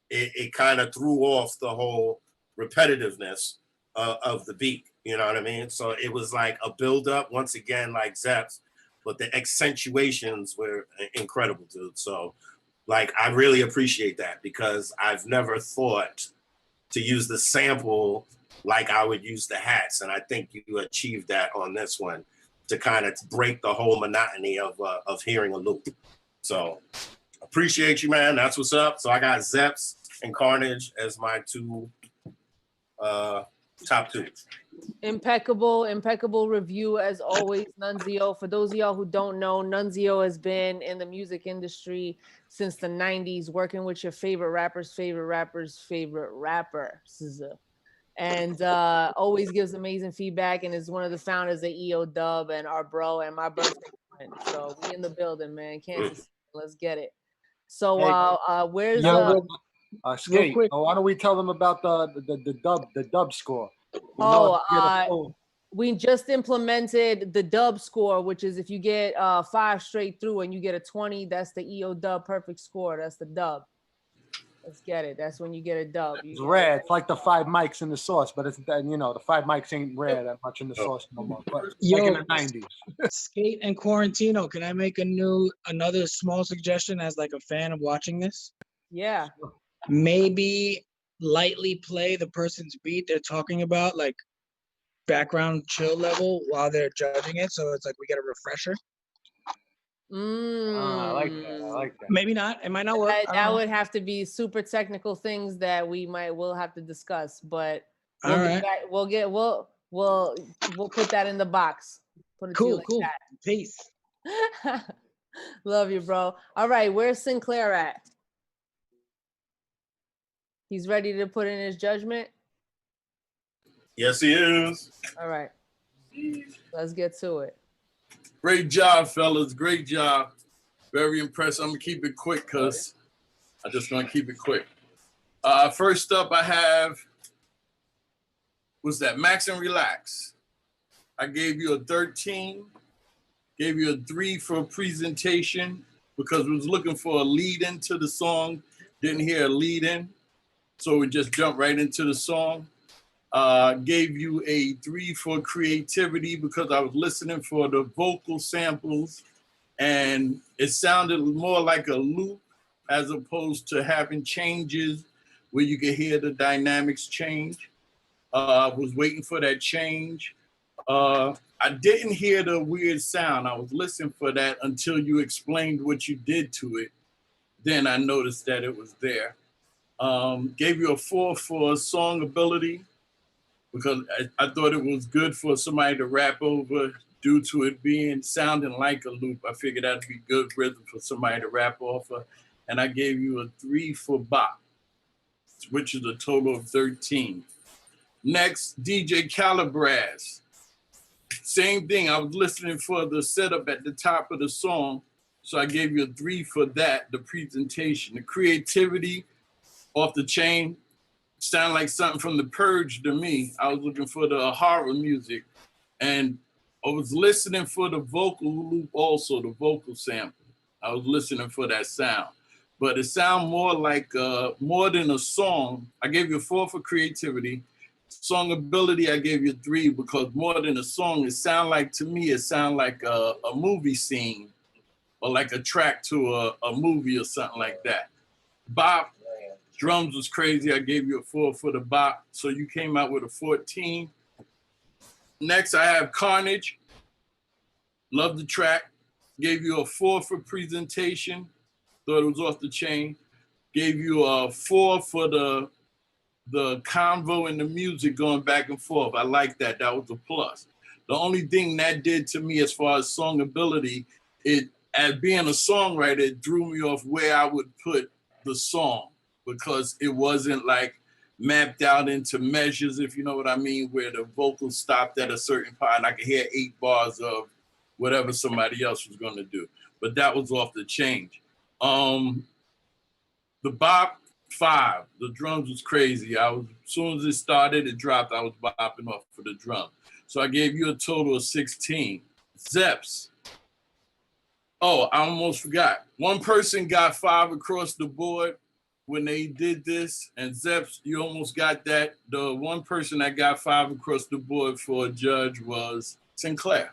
it kind of threw off the whole repetitiveness of the beat. You know what I mean? So it was like a build-up, once again, like Zeps, but the accentuations were incredible, dude. So like, I really appreciate that because I've never thought to use the sample like I would use the hats. And I think you achieved that on this one to kind of break the whole monotony of hearing a loop. So appreciate you, man. That's what's up. So I got Zeps and Carnage as my two top 2. Impeccable review as always, Nonezeo. For those of y'all who don't know, Nonezeo has been in the music industry since the 90s, working with your favorite rappers, favorite rappers. And always gives amazing feedback and is one of the founders of EO Dub and our bro and my birthday friend. So we in the building, man. Kansas City, let's get it. So where's Skate? Why don't we tell them about the dub score? We just implemented the dub score, which is if you get 5 straight through and you get a 20, that's the EO Dub perfect score. That's the dub. Let's get it. That's when you get a dub. It's rare. It's like the 5 mics in the sauce, but it's the 5 mics ain't rare that much in the sauce no more. But like in the 90s. Skate and Quarantino, can I make another small suggestion as like a fan of watching this? Yeah. Maybe lightly play the person's beat they're talking about, like background chill level while they're judging it. So it's like we get a refresher. I like that. Maybe not. It might not work. That would have to be super technical things that we'll have to discuss. But we'll put that in the box. Put it cool. That. Peace. Love you, bro. All right, where's Sinclair at? He's ready to put in his judgment. Yes, he is. All right, let's get to it. Great job, fellas. Great job. Very impressed. I'm going to keep it quick because I'm just going to keep it quick. First up, I have, was that Max and Relax. I gave you a 13. Gave you a 3 for presentation because I was looking for a lead into the song. Didn't hear a lead in. So we just jumped right into the song. Gave you a 3 for creativity because I was listening for the vocal samples and it sounded more like a loop as opposed to having changes where you could hear the dynamics change. I was waiting for that change. I didn't hear the weird sound. I was listening for that until you explained what you did to it. Then I noticed that it was there. Gave you a 4 for song ability because I thought it was good for somebody to rap over due to it sounding like a loop. I figured that'd be good rhythm for somebody to rap off of. And I gave you a 3 for bop, which is a total of 13. Next, DJ Calabras. Same thing, I was listening for the setup at the top of the song. So I gave you a 3 for that, the presentation. The creativity off the chain sound like something from The Purge to me. I was looking for the horror music and I was listening for the vocal loop also, the vocal sample. I was listening for that sound. But it sound more like, more than a song. I gave you a 4 for creativity. Song ability, I gave you 3 because more than a song, to me, it sound like a movie scene or like a track to a movie or something like that. Bop, drums was crazy. I gave you a 4 for the bop. So you came out with a 14. Next, I have Carnage. Love the track. Gave you a 4 for presentation. Thought it was off the chain. Gave you a 4 for the convo and the music going back and forth. I like that. That was a plus. The only thing that did to me as far as song ability, as being a songwriter, it drew me off where I would put the song, because it wasn't like mapped out into measures, if you know what I mean, where the vocals stopped at a certain part and I could hear 8 bars of whatever somebody else was going to do. But that was off the chain. The bop, 5. The drums was crazy. As soon as it started, it dropped, I was bopping off for the drum. So I gave you a total of 16. Zeps. Oh, I almost forgot. One person got 5 across the board when they did this, and Zeps, you almost got that. The one person that got 5 across the board for a judge was Sinclair.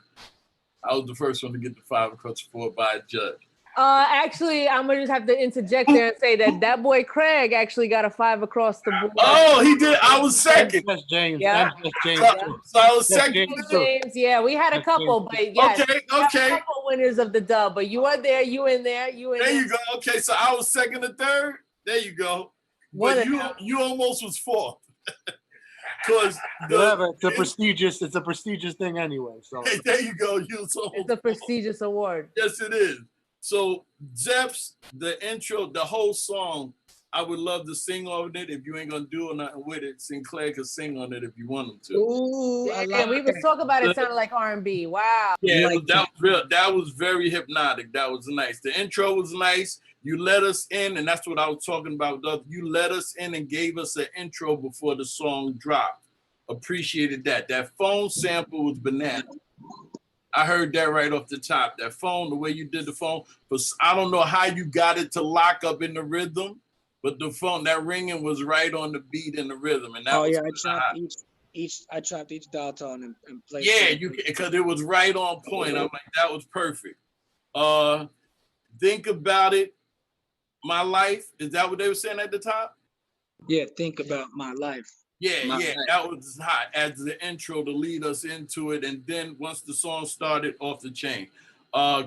I was the first one to get the 5 across the board by a judge. Actually, I'm gonna just have to interject there and say that boy Craig actually got a 5 across the board. Oh, he did. I was second. That's James. Yeah. That's James. So I was second. James, yeah, we had a couple, but yeah, Okay. a couple winners of the dub. But you are there, you in there, you in there. There you go. Okay, so I was second and third. There you go. But you almost was 4th. Because it's a prestigious thing anyway. So hey, there you go. It's a prestigious award. Yes, it is. So Zeps, the intro, the whole song, I would love to sing on it. If you ain't gonna do nothing with it, Sinclair could sing on it if you want him to. Ooh, yeah, we was talking about it sounded like R&B. Wow. Yeah, that was real. That was very hypnotic. That was nice. The intro was nice. You let us in, and that's what I was talking about. You let us in and gave us an intro before the song dropped. Appreciated that. That phone sample was banana. I heard that right off the top. That phone, the way you did the phone, I don't know how you got it to lock up in the rhythm, but the phone, that ringing was right on the beat and the rhythm. And that I chopped each dial tone and played. Yeah, because it was right on point. I'm like, that was perfect. Think About It, My Life. Is that what they were saying at the top? Yeah, Think About My Life. Yeah, that was hot as the intro to lead us into it. And then once the song started, off the chain.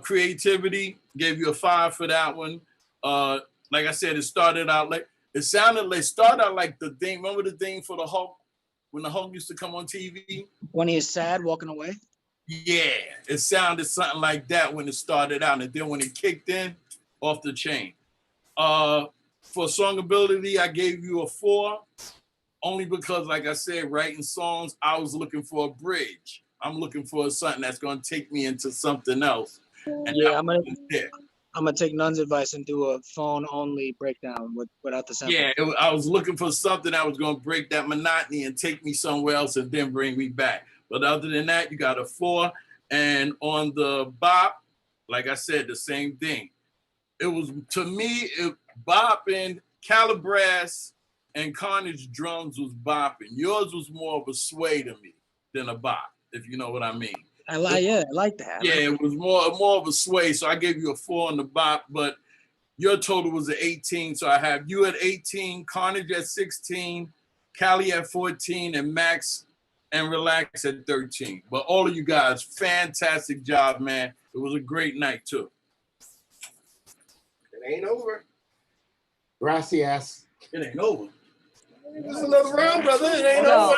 Creativity, gave you a 5 for that one. Like I said, it started out like, started out like the thing. Remember the thing for the Hulk? When the Hulk used to come on TV? When he is sad, walking away? Yeah, it sounded something like that when it started out. And then when it kicked in, off the chain. For song ability, I gave you a 4. Only because, like I said, writing songs, I was looking for a bridge. I'm looking for something that's going to take me into something else. And yeah, I'm gonna take Nun's advice and do a phone-only breakdown without the sample. Yeah, I was looking for something that was going to break that monotony and take me somewhere else and then bring me back. But other than that, you got a 4. And on the bop, like I said, the same thing. It was, to me, bopping, Calabrass, and Carnage drums was bopping. Yours was more of a sway to me than a bop, if you know what I mean. I like that. Yeah, it was more of a sway. So I gave you a 4 on the bop, but your total was an 18. So I have you at 18, Carnage at 16, Cali at 14, and Max and Relax at 13. But all of you guys, fantastic job, man. It was a great night too. It ain't over. Gracias. It ain't over. It's another round, brother. It ain't No.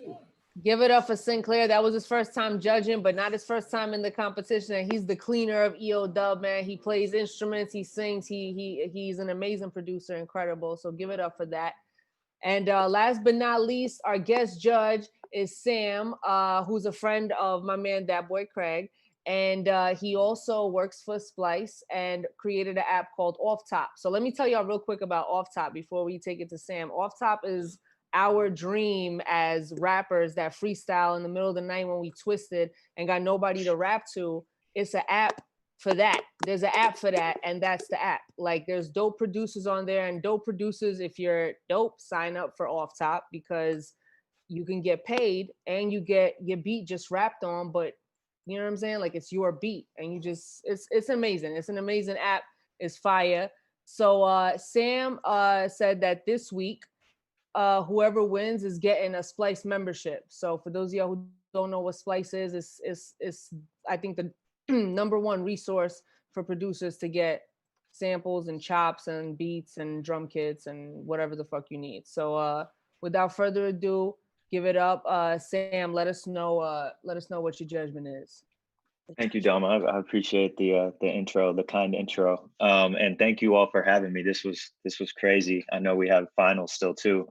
over. Give it up for Sinclair. That was his first time judging, but not his first time in the competition. And he's the cleaner of EO Dub, man. He plays instruments, he sings, he's an amazing producer, incredible. So give it up for that. And last but not least, our guest judge is Sam, who's a friend of my man, that boy Craig. And he also works for Splice and created an app called Off Top. So let me tell y'all real quick about Off Top before we take it to Sam. Off Top is our dream as rappers that freestyle in the middle of the night when we twisted and got nobody to rap to. It's an app for that. There's an app for that, and that's the app. Like, there's dope producers on there, and dope producers, if you're dope, sign up for Off Top because you can get paid and you get your beat just rapped on, but you know what I'm saying? Like, it's your beat and you just, it's amazing. It's an amazing app. It's fire. So Sam said that this week, whoever wins is getting a Splice membership. So for those of y'all who don't know what Splice is, it's I think the #1 resource for producers to get samples and chops and beats and drum kits and whatever the fuck you need. So without further ado, give it up. Sam, let us know what your judgment is. Thank you, Dama. I appreciate the intro, the kind intro, and thank you all for having me. This was crazy. I know we have finals still too.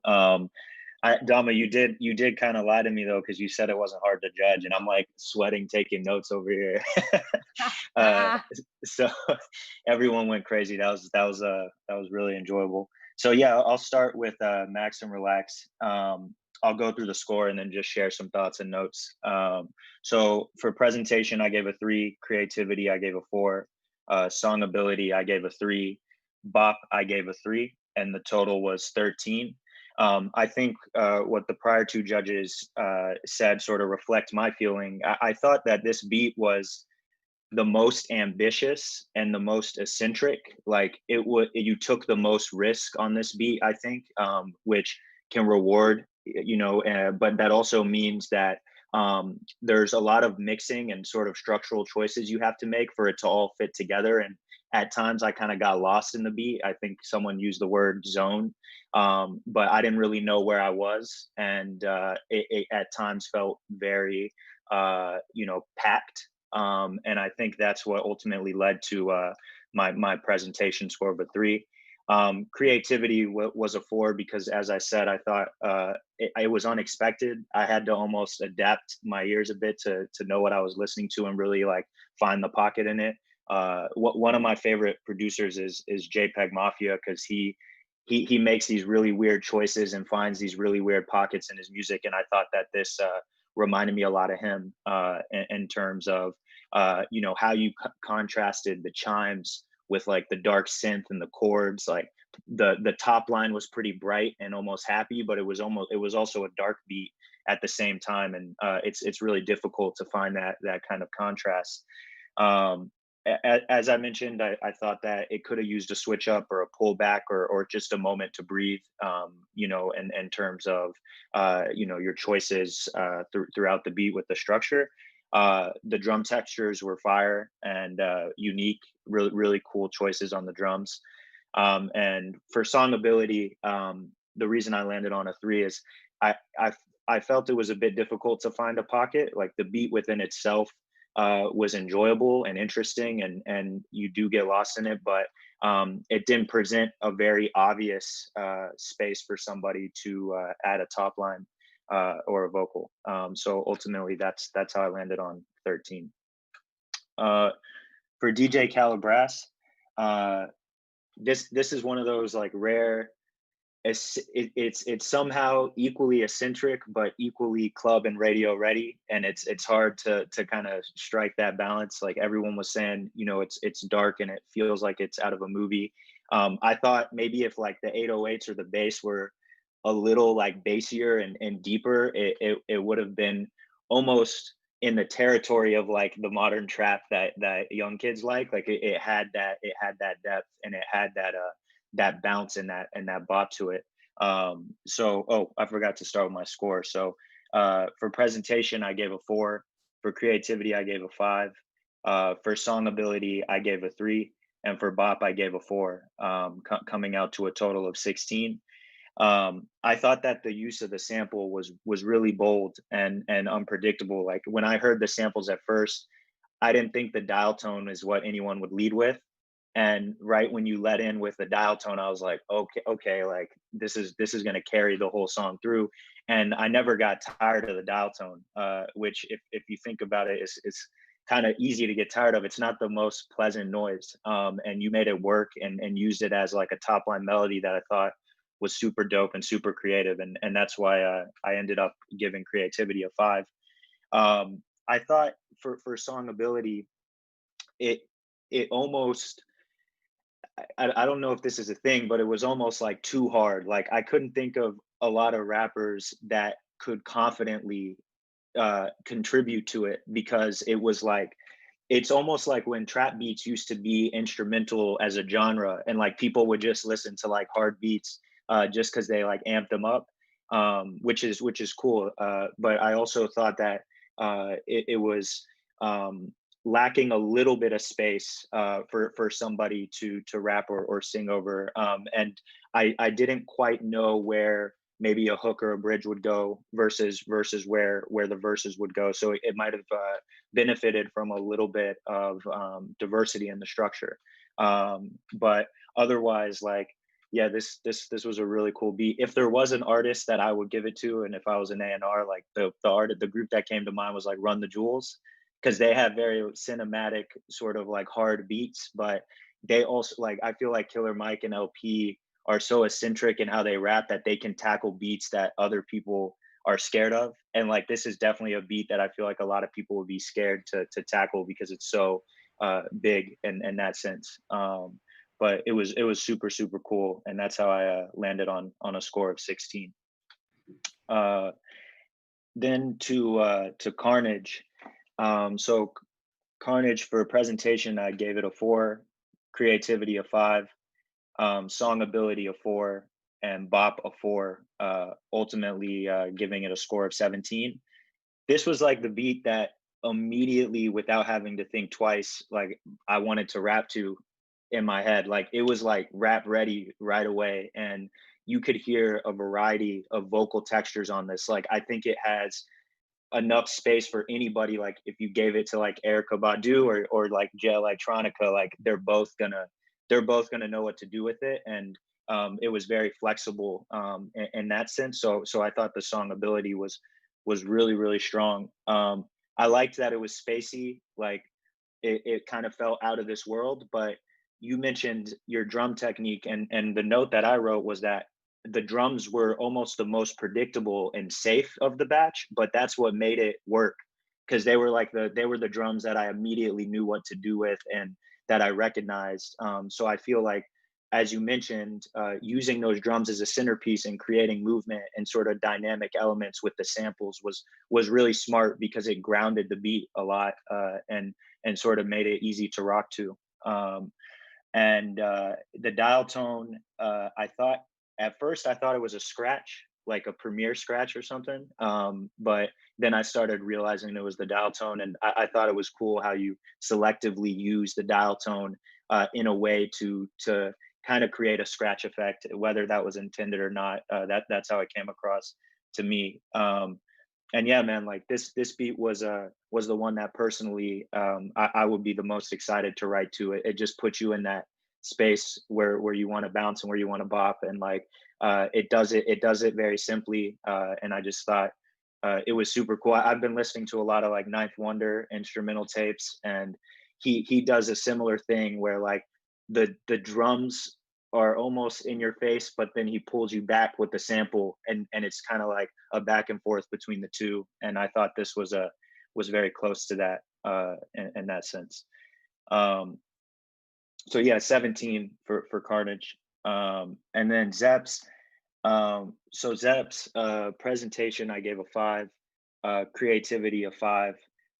Dama, you did kind of lie to me though, because you said it wasn't hard to judge, and I'm like sweating, taking notes over here. So everyone went crazy. That was really enjoyable. So yeah, I'll start with Max and Relax. I'll go through the score and then just share some thoughts and notes. So for presentation, I gave a 3. Creativity, I gave a 4. Song ability, I gave a 3. Bop, I gave a 3, and the total was 13. I think what the prior 2 judges said sort of reflect my feeling. I thought that this beat was the most ambitious and the most eccentric. Like you took the most risk on this beat, I think, which can reward, but that also means that there's a lot of mixing and sort of structural choices you have to make for it to all fit together. And at times I kind of got lost in the beat. I think someone used the word zone, but I didn't really know where I was. And it at times felt very, packed. And I think that's what ultimately led to my presentation score of a 3. Creativity was a 4 because, as I said, I thought it was unexpected. I had to almost adapt my ears a bit to know what I was listening to and really like find the pocket in it. One of my favorite producers is JPEG Mafia, because he makes these really weird choices and finds these really weird pockets in his music. And I thought that this reminded me a lot of him in terms of how you contrasted the chimes with like the dark synth and the chords. Like the top line was pretty bright and almost happy, but it was also a dark beat at the same time. And it's really difficult to find that kind of contrast. As I mentioned, I thought that it could have used a switch up or a pullback or just a moment to breathe, in terms of, your choices throughout the beat with the structure. The drum textures were fire and unique, really, really cool choices on the drums. And for song ability, the reason I landed on a 3 is I felt it was a bit difficult to find a pocket. Like the beat within itself was enjoyable and interesting, and you do get lost in it, but it didn't present a very obvious space for somebody to add a top line or a vocal. So ultimately, that's how I landed on 13. For DJ Calabras, this is one of those like rare. It's somehow equally eccentric but equally club and radio ready, and it's hard to kind of strike that balance. Like everyone was saying, it's dark and it feels like it's out of a movie. I thought maybe if like the 808s or the bass were a little like bassier and deeper, it would have been almost in the territory of like the modern trap that young kids like it had that depth, and it had that bounce and that bop to it. So I forgot to start with my score. So for presentation, I gave a 4. For creativity, I gave a 5. For song ability, I gave a 3. And for bop, I gave a 4, coming out to a total of 16. I thought that the use of the sample was really bold and unpredictable. Like when I heard the samples at first, I didn't think the dial tone is what anyone would lead with. And right when you let in with the dial tone, I was like, okay, like this is going to carry the whole song through. And I never got tired of the dial tone, which if you think about it, it's kind of easy to get tired of. It's not the most pleasant noise. And you made it work and used it as like a top line melody that I thought was super dope and super creative. And that's why I ended up giving creativity a 5. I thought for song ability, it almost, I don't know if this is a thing, but it was almost like too hard. Like I couldn't think of a lot of rappers that could confidently contribute to it, because it was like, it's almost like when trap beats used to be instrumental as a genre, and like people would just listen to like hard beats just because they like amped them up, which is cool. But I also thought that it was lacking a little bit of space for somebody to rap or sing over. And I didn't quite know where maybe a hook or a bridge would go versus where the verses would go. So it might have benefited from a little bit of diversity in the structure. But otherwise, like, yeah, this was a really cool beat. If there was an artist that I would give it to, and if I was an A&R, like the group that came to mind was like Run the Jewels, because they have very cinematic sort of like hard beats, but they also, like, I feel like Killer Mike and LP are so eccentric in how they rap that they can tackle beats that other people are scared of. And like, this is definitely a beat that I feel like a lot of people would be scared to tackle because it's so big in that sense. But it was super, super cool. And that's how I landed on a score of 16. Then to Carnage. So Carnage, for presentation, I gave it a 4, creativity a 5, song ability a 4, and bop a 4, ultimately giving it a score of 17. This was like the beat that immediately, without having to think twice, like I wanted to rap to in my head. Like it was like rap ready right away. And you could hear a variety of vocal textures on this. Like I think it has enough space for anybody. Like if you gave it to like Erykah Badu or like Jay Electronica, like they're both gonna know what to do with it. And it was very flexible in that sense. So I thought the song ability was really, really strong. I liked that it was spacey, like it kind of felt out of this world. But you mentioned your drum technique, and the note that I wrote was that the drums were almost the most predictable and safe of the batch, but that's what made it work, because they were the drums that I immediately knew what to do with and that I recognized. So I feel like, as you mentioned, using those drums as a centerpiece and creating movement and sort of dynamic elements with the samples was really smart, because it grounded the beat a lot and sort of made it easy to rock to. And the dial tone, at first I thought it was a scratch, like a Premiere scratch or something. But then I started realizing it was the dial tone, and I thought it was cool how you selectively use the dial tone in a way to kind of create a scratch effect, whether that was intended or not. That's how it came across to me. And yeah, man, like this beat was the one that personally I would be the most excited to write to. It just puts you in that space where you want to bounce and where you want to bop, and like it does it very simply. And I just thought it was super cool. I've been listening to a lot of like Ninth Wonder instrumental tapes, and he does a similar thing where like the drums are almost in your face, but then he pulls you back with the sample, and it's kind of like a back and forth between the two. And I thought this was very close to that in that sense. So yeah, 17 for Carnage. And then Zeps. So Zeps presentation, I gave a 5, creativity a 5,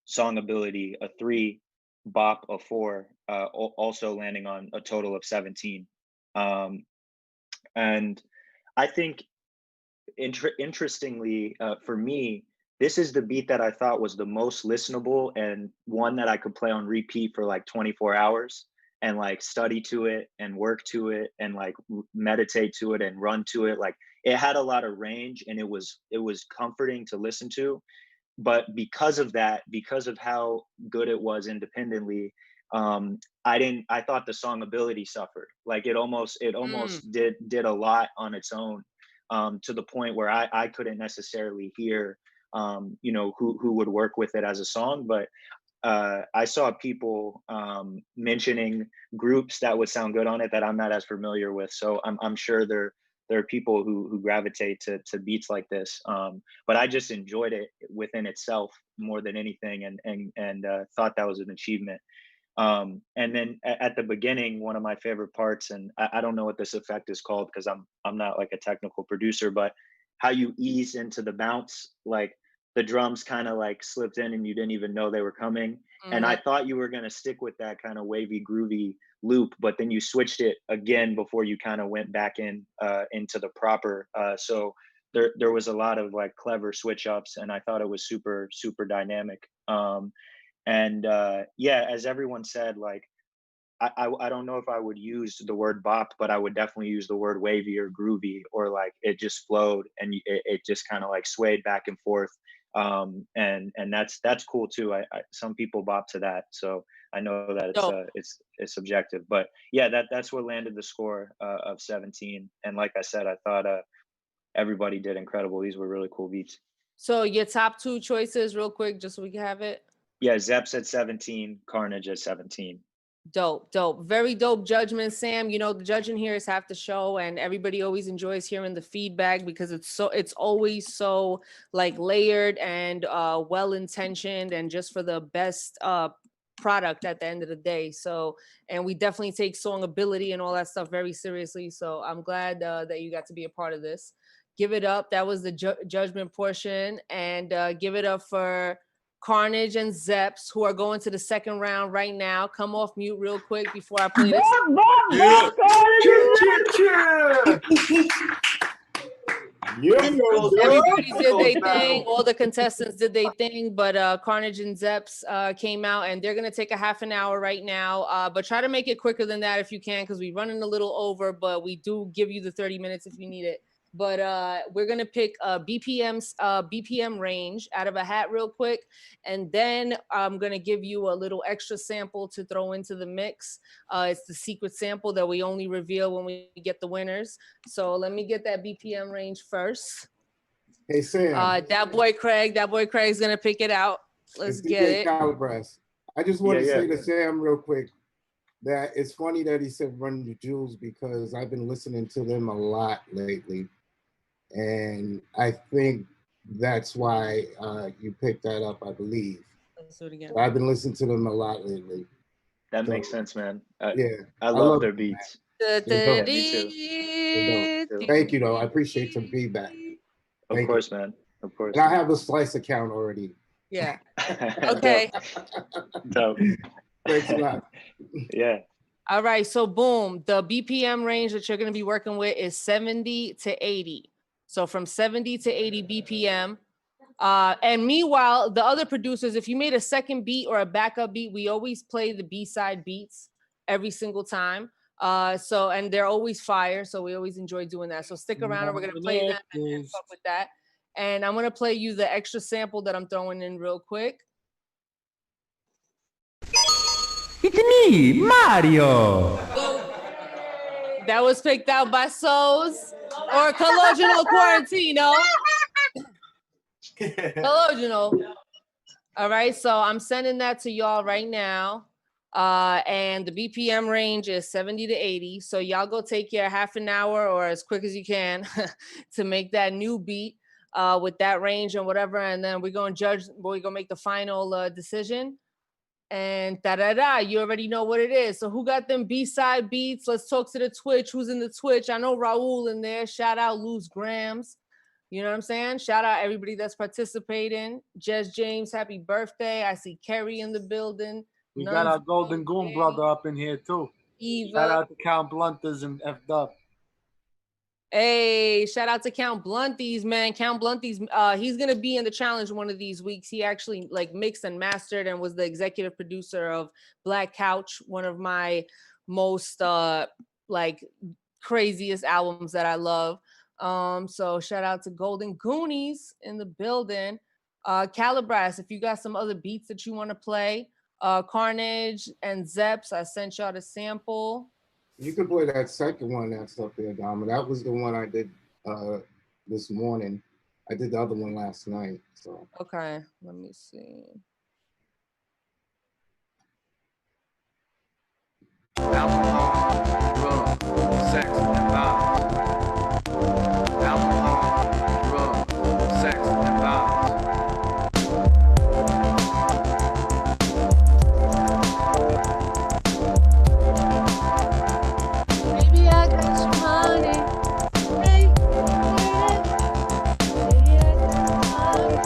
song ability a 3, bop a 4, also landing on a total of 17. And I think interestingly for me, this is the beat that I thought was the most listenable, and one that I could play on repeat for like 24 hours and like study to it and work to it and like meditate to it and run to it. Like it had a lot of range, and it was comforting to listen to. But because of that, because of how good it was independently, I thought the song ability suffered. Like it almost did a lot on its own, to the point where I couldn't necessarily hear who would work with it as a song. But I saw people mentioning groups that would sound good on it that I'm not as familiar with. So I'm sure there are people who gravitate to beats like this. But I just enjoyed it within itself more than anything, and thought that was an achievement. And then at the beginning, one of my favorite parts, and I don't know what this effect is called because I'm not like a technical producer, but how you ease into the bounce, like the drums kind of like slipped in and you didn't even know they were coming. Mm-hmm. And I thought you were going to stick with that kind of wavy, groovy loop, but then you switched it again before you kind of went back into the proper. So there was a lot of like clever switch ups, and I thought it was super, super dynamic. And yeah, as everyone said, like I don't know if I would use the word bop, but I would definitely use the word wavy or groovy, or like it just flowed and it just kind of like swayed back and forth. And that's cool too. I some people bop to that, so I know that it's subjective, but yeah, that's what landed the score of 17. And like I said, I thought everybody did incredible. These were really cool beats. So your top 2 choices, real quick, just so we can have it. Yeah, Zeps at 17, Carnage at 17. Dope. Very dope judgment, Sam. You know, the judging here is half the show, and everybody always enjoys hearing the feedback because it's always so like layered and well-intentioned and just for the best product at the end of the day. So, and we definitely take song ability and all that stuff very seriously. So I'm glad that you got to be a part of this. Give it up. That was the judgment portion, and give it up for Carnage and Zeps, who are going to the second round right now. Come off mute real quick before I play this. Everybody did their thing. All the contestants did their thing, but Carnage and Zeps came out, and they're gonna take a half an hour right now. But try to make it quicker than that if you can, because we're running a little over. But we do give you the 30 minutes if you need it. But we're gonna pick a BPM range out of a hat real quick, and then I'm gonna give you a little extra sample to throw into the mix. It's the secret sample that we only reveal when we get the winners. So let me get that BPM range first. Hey Sam. That boy Craig's gonna pick it out. Let's get it. Calibras. I just want to say to Sam real quick that it's funny that he said Run the Jewels, because I've been listening to them a lot lately. And I think that's why you picked that up, I believe. Let's do it again. I've been listening to them a lot lately. That makes sense, man. Yeah. I love their beats. Yeah, me too. Thank you, though. I appreciate your feedback. Of course, man. Of course. And I have a Slice account already. Yeah. Okay. Dope. Thanks a lot. Yeah. All right. So boom, the BPM range that you're going to be working with is 70 to 80. So from 70 to 80 BPM. And meanwhile, the other producers, if you made a second beat or a backup beat, we always play the B-side beats every single time. And they're always fire. So we always enjoy doing that. So stick around and we're going to play them and fuck with that. And I'm going to play you the extra sample that I'm throwing in real quick. It's me, Mario. That was picked out by Souls or Colloginal Quarantino. Colloginal. All right, so I'm sending that to y'all right now. And the BPM range is 70 to 80. So y'all go take your half an hour or as quick as you can to make that new beat with that range and whatever. And then we're going to judge, we're going to make the final decision. And you already know what it is. So who got them B-side beats? Let's talk to the Twitch. Who's in the Twitch? I know Raul in there. Shout out Luz Grams. You know what I'm saying? Shout out everybody that's participating. Jess James, happy birthday. I see Kerry in the building. We got our Golden Goon brother up in here too. Eva. Shout out to Count Blunters and F-Dub. Hey, shout out to Count Blunties, man. Count Blunties, he's gonna be in the challenge one of these weeks. He actually like mixed and mastered and was the executive producer of Black Couch, one of my most like craziest albums that I love. So shout out to Golden Goonies in the building. Calibras, if you got some other beats that you want to play, Carnage and Zeps, I sent y'all the sample. You can play that second one that's up there, Dama. That was the one I did this morning. I did the other one last night. So okay, let me see. Alcohol, drugs, sex, and violence. Alcohol, drugs, sex, and violence. Baby, I got some money. Hey, baby, I got some money.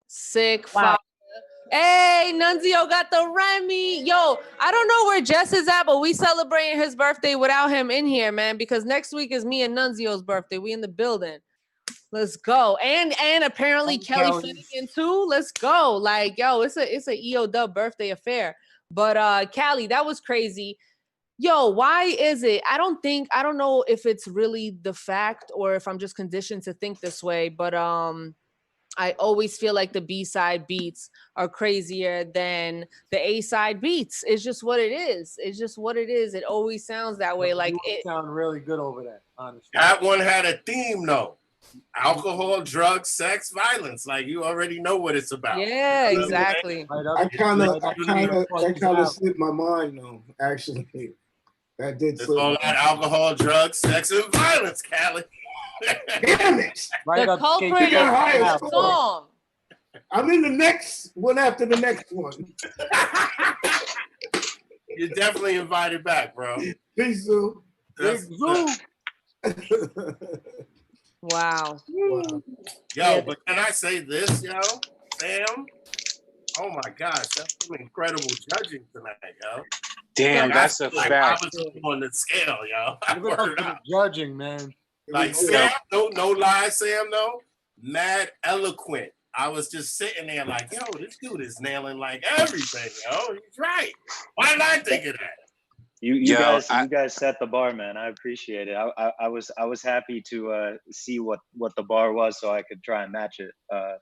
Sick. Wow. Hey, Nonezeo got the Remy. Yo, I don't know where Jess is at, but we celebrating his birthday without him in here, man, because next week is me and Nunzio's birthday. We in the building. Let's go. And apparently Kelly Finnegan too. Let's go. Like, yo, it's a EO Dub birthday affair. But Callie, that was crazy. Yo, why is it? I don't know if it's really the fact or if I'm just conditioned to think this way, but I always feel like the B-side beats are crazier than the A-side beats. It's just what it is. It's just what it is. It always sounds that way. Like it sound really good over that, honestly. That one had a theme though. Alcohol, drugs, sex, violence. Like you already know what it's about. Yeah, exactly. That kind of slipped my mind though. Actually, that did. It's all that alcohol, drugs, sex, and violence, Callie. Damn it! The culprit is the song. I'm in the next one after the next one. You're definitely invited back, bro. Peace, Zoo. Wow. Yo, but can I say this, yo? Sam? Oh my gosh, that's some incredible judging tonight, yo. Damn, that's a like fact. I was on the scale, yo. Look at the judging, man. Like Sam, no lie, Sam, though. Mad eloquent. I was just sitting there like, yo, this dude is nailing like everything, yo. He's right. Why did I think of that? You guys set the bar, man. I appreciate it. I was happy to see what the bar was so I could try and match it.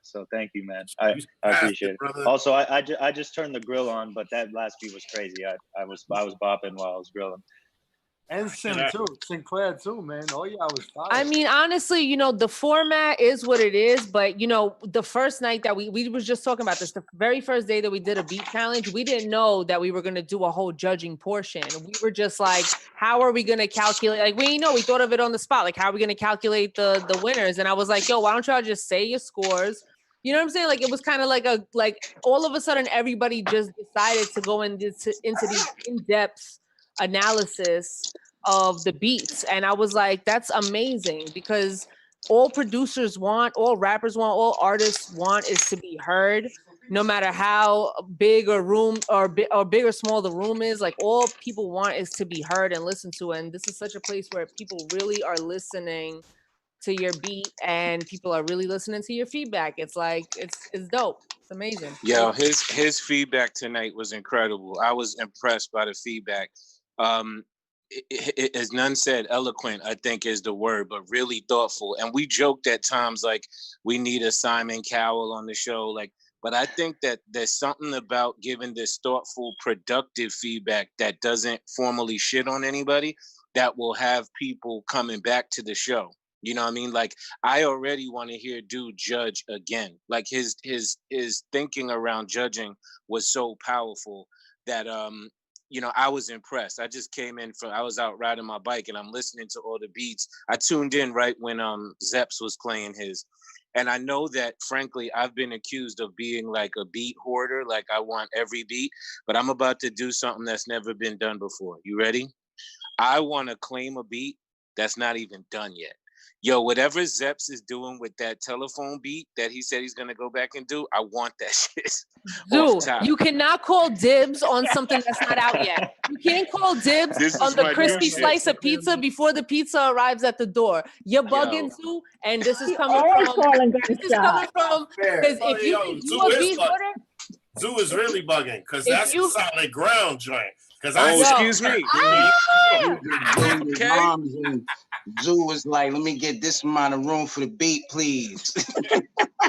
So thank you, man. I appreciate it. Brother. Also, I just turned the grill on, but that last beat was crazy. I was bopping while I was grilling. And Sinclair too, man. Oh yeah, I was fine. I mean, honestly, you know, the format is what it is, but you know, the first night that we was just talking about this, the very first day that we did a beat challenge, we didn't know that we were gonna do a whole judging portion. We were just like, how are we gonna calculate? Like, we thought of it on the spot. Like, how are we gonna calculate the winners? And I was like, yo, why don't y'all just say your scores? You know what I'm saying? Like, it was kind of like all of a sudden everybody just decided to go into the in-depth analysis of the beats, and I was like, that's amazing, because all producers want, all rappers want, all artists want is to be heard, no matter how big or big or small the room is. Like, all people want is to be heard and listened to, and this is such a place where people really are listening to your beat and people are really listening to your feedback. It's like, it's dope. It's amazing. Yo, his feedback tonight was incredible. I was impressed by the feedback. As None said, eloquent, I think is the word, but really thoughtful. And we joked at times like we need a Simon Cowell on the show, like, but I think that there's something about giving this thoughtful, productive feedback that doesn't formally shit on anybody that will have people coming back to the show. You know what I mean? Like, I already want to hear dude judge again. Like his thinking around judging was so powerful that you know, I was impressed. I just came in I was out riding my bike and I'm listening to all the beats. I tuned in right when Zeps was playing his. And I know that, frankly, I've been accused of being like a beat hoarder, like I want every beat, but I'm about to do something that's never been done before. You ready? I want to claim a beat that's not even done yet. Yo, whatever Zeps is doing with that telephone beat that he said he's going to go back and do, I want that shit. Dude, you cannot call dibs on something that's not out yet. You can't call dibs on the crispy slice of pizza before the pizza arrives at the door. You're bugging too, and this is coming from, because if you a beat order, Zoo is really bugging, because that's a solid ground joint. Excuse me. Okay. Zoo was like, let me get this amount of room for the beat, please.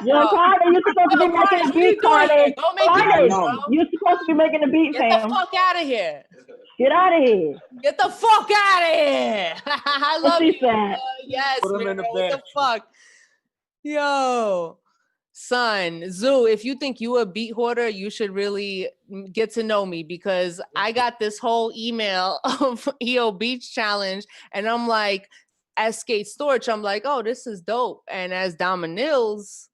Yo, Carter, you're supposed to be making a beat, Carter. You're supposed to be making a beat, Sam. Get the fuck out of here. Get out of here. Get the fuck out of here. I love you. Yes, Put him in the what the fuck? Yo. Son, Zoo, if you think you a beat hoarder, you should really get to know me, because I got this whole email of EO Beach Challenge, and I'm like, as Skate Storch, I'm like, oh, this is dope. And as Dominils,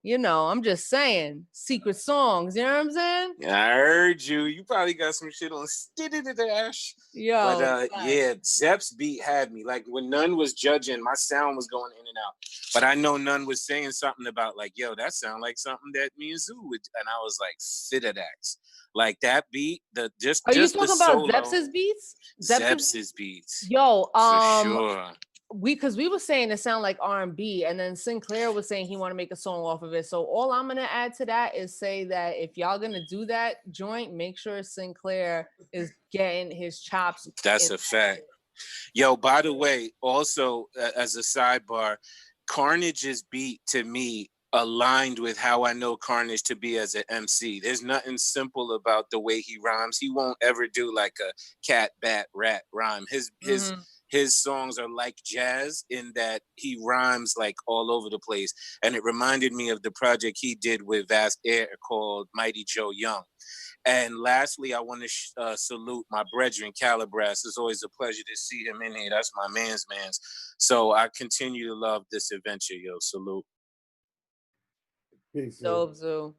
You know, I'm just saying, secret songs. You know what I'm saying? I heard you. You probably got some shit on Dash. Yo, But yeah, Zepp's beat had me. Like when None was judging, my sound was going in and out. But I know None was saying something about like, yo, that sound like something that me and Zoo would. And I was like, Fitadax. Like that beat, Are you talking about Zepp's beats? Zepp's beats. Yo, for sure. Because we were saying it sound like R&B, and then Sinclair was saying he want to make a song off of it. So all I'm gonna add to that is say that if y'all gonna do that joint, make sure Sinclair is getting his chops. That's a fact. Yo, by the way, also as a sidebar, Carnage's beat to me aligned with how I know Carnage to be as an MC. There's nothing simple about the way he rhymes. He won't ever do like a cat, bat, rat rhyme. His songs are like jazz in that he rhymes like all over the place. And it reminded me of the project he did with Vast Air called Mighty Joe Young. And lastly, I want to salute my brethren, Calabras. It's always a pleasure to see him in here. That's my man's. So I continue to love this adventure, yo. Salute. Dope Zoo.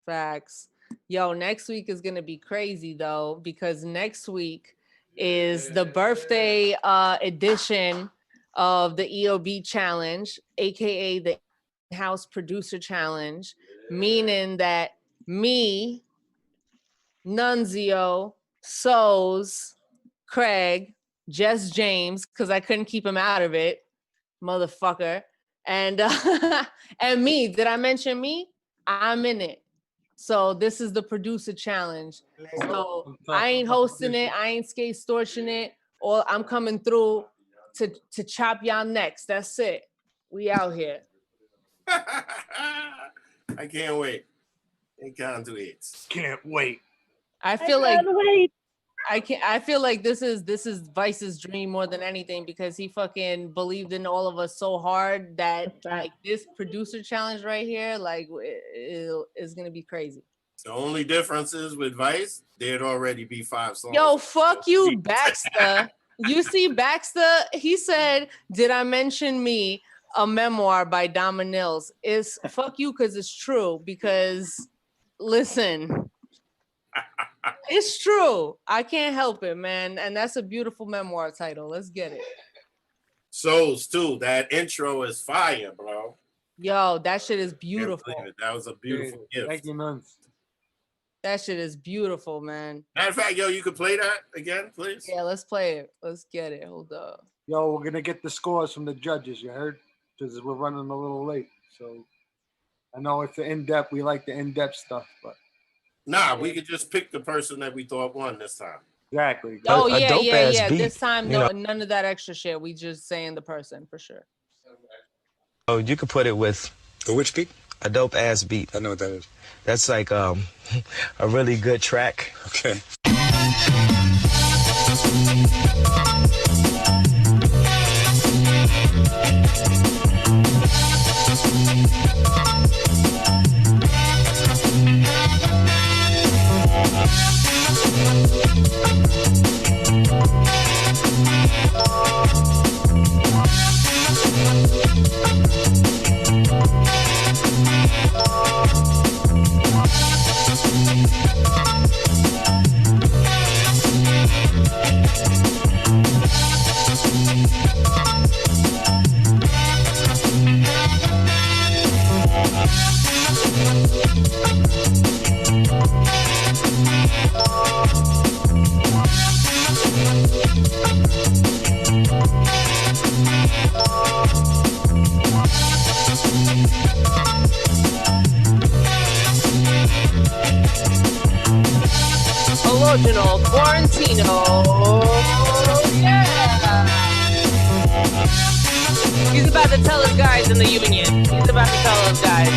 Facts. Yo, next week is going to be crazy, though, because next week is the birthday edition of the EOB Challenge, aka the In-House Producer Challenge, meaning that me, Nonezeo, Soz, Craig, Jess James, because I couldn't keep him out of it, motherfucker, and and me. Did I mention me? I'm in it. So this is the producer challenge. So I ain't hosting it. I ain't Skate Storching it. Or I'm coming through to chop y'all next. That's it. We out here. I can't wait. I can't do it. Can't wait. I feel like this is Vice's dream more than anything, because he fucking believed in all of us so hard that like this producer challenge right here, like is gonna be crazy. The only difference is with Vice, there'd already be 5 songs. Yo, fuck you, Baxter. You see Baxter? He said, "Did I mention me?" A memoir by Dama Nils. It's fuck you because it's true. Because listen. It's true. I can't help it, man. And that's a beautiful memoir title. Let's get it. Souls too. That intro is fire, bro. Yo, that shit is beautiful. That was a beautiful gift. Thank you, Nuns. That shit is beautiful, man. Matter of fact, yo, you could play that again, please? Yeah, let's play it. Let's get it. Hold up. Yo, we're gonna get the scores from the judges, you heard? Because we're running a little late. So I know it's the in-depth. We like the in-depth stuff, but nah, we could just pick the person that we thought won this time. Exactly. Oh, yeah. This time, no, none of that extra shit. We just saying the person for sure. Oh, you could put it with which beat? A dope ass beat. I know what that is. That's like a really good track. Okay. Original Quarantino. Yeah. He's about to tell us guys in the union. He's about to tell us guys.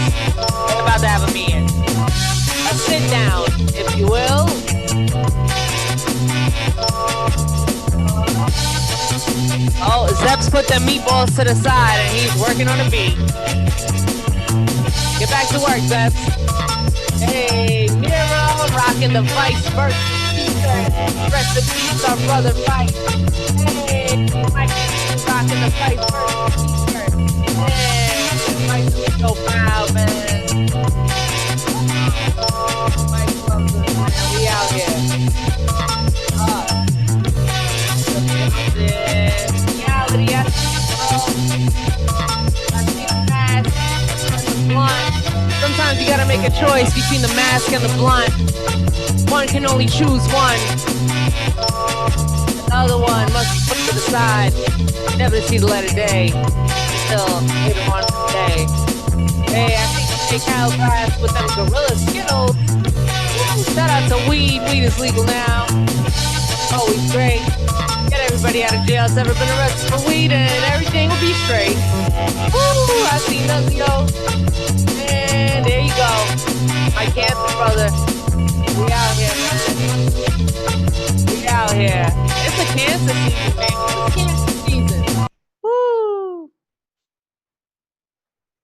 We're about to have a meeting. A sit down, if you will. Oh, Zepp's put them meatballs to the side and he's working on a beat. Get back to work, Zepp. Hey, Miro, rocking the vice versa t-shirt. Rest in peace, our brother Mike. Hey, Mike, rocking the vice versa t-shirt. Hey, Mike, so proud. make a choice between the mask and the blunt. One can only choose one. Another one must be put to the side, never to see the light of day. Still later on today. Hey, I think I take Calabash with them gorilla Skittles. Shout out to weed. Weed is legal now. Always great. Get everybody out of jail. Has ever been arrested for weed, and everything will be straight. Woo! I see Nonezeo. And there you go. My cancer brother. We out here, man. We out here. It's a cancer season, man. It's cancer season. Woo!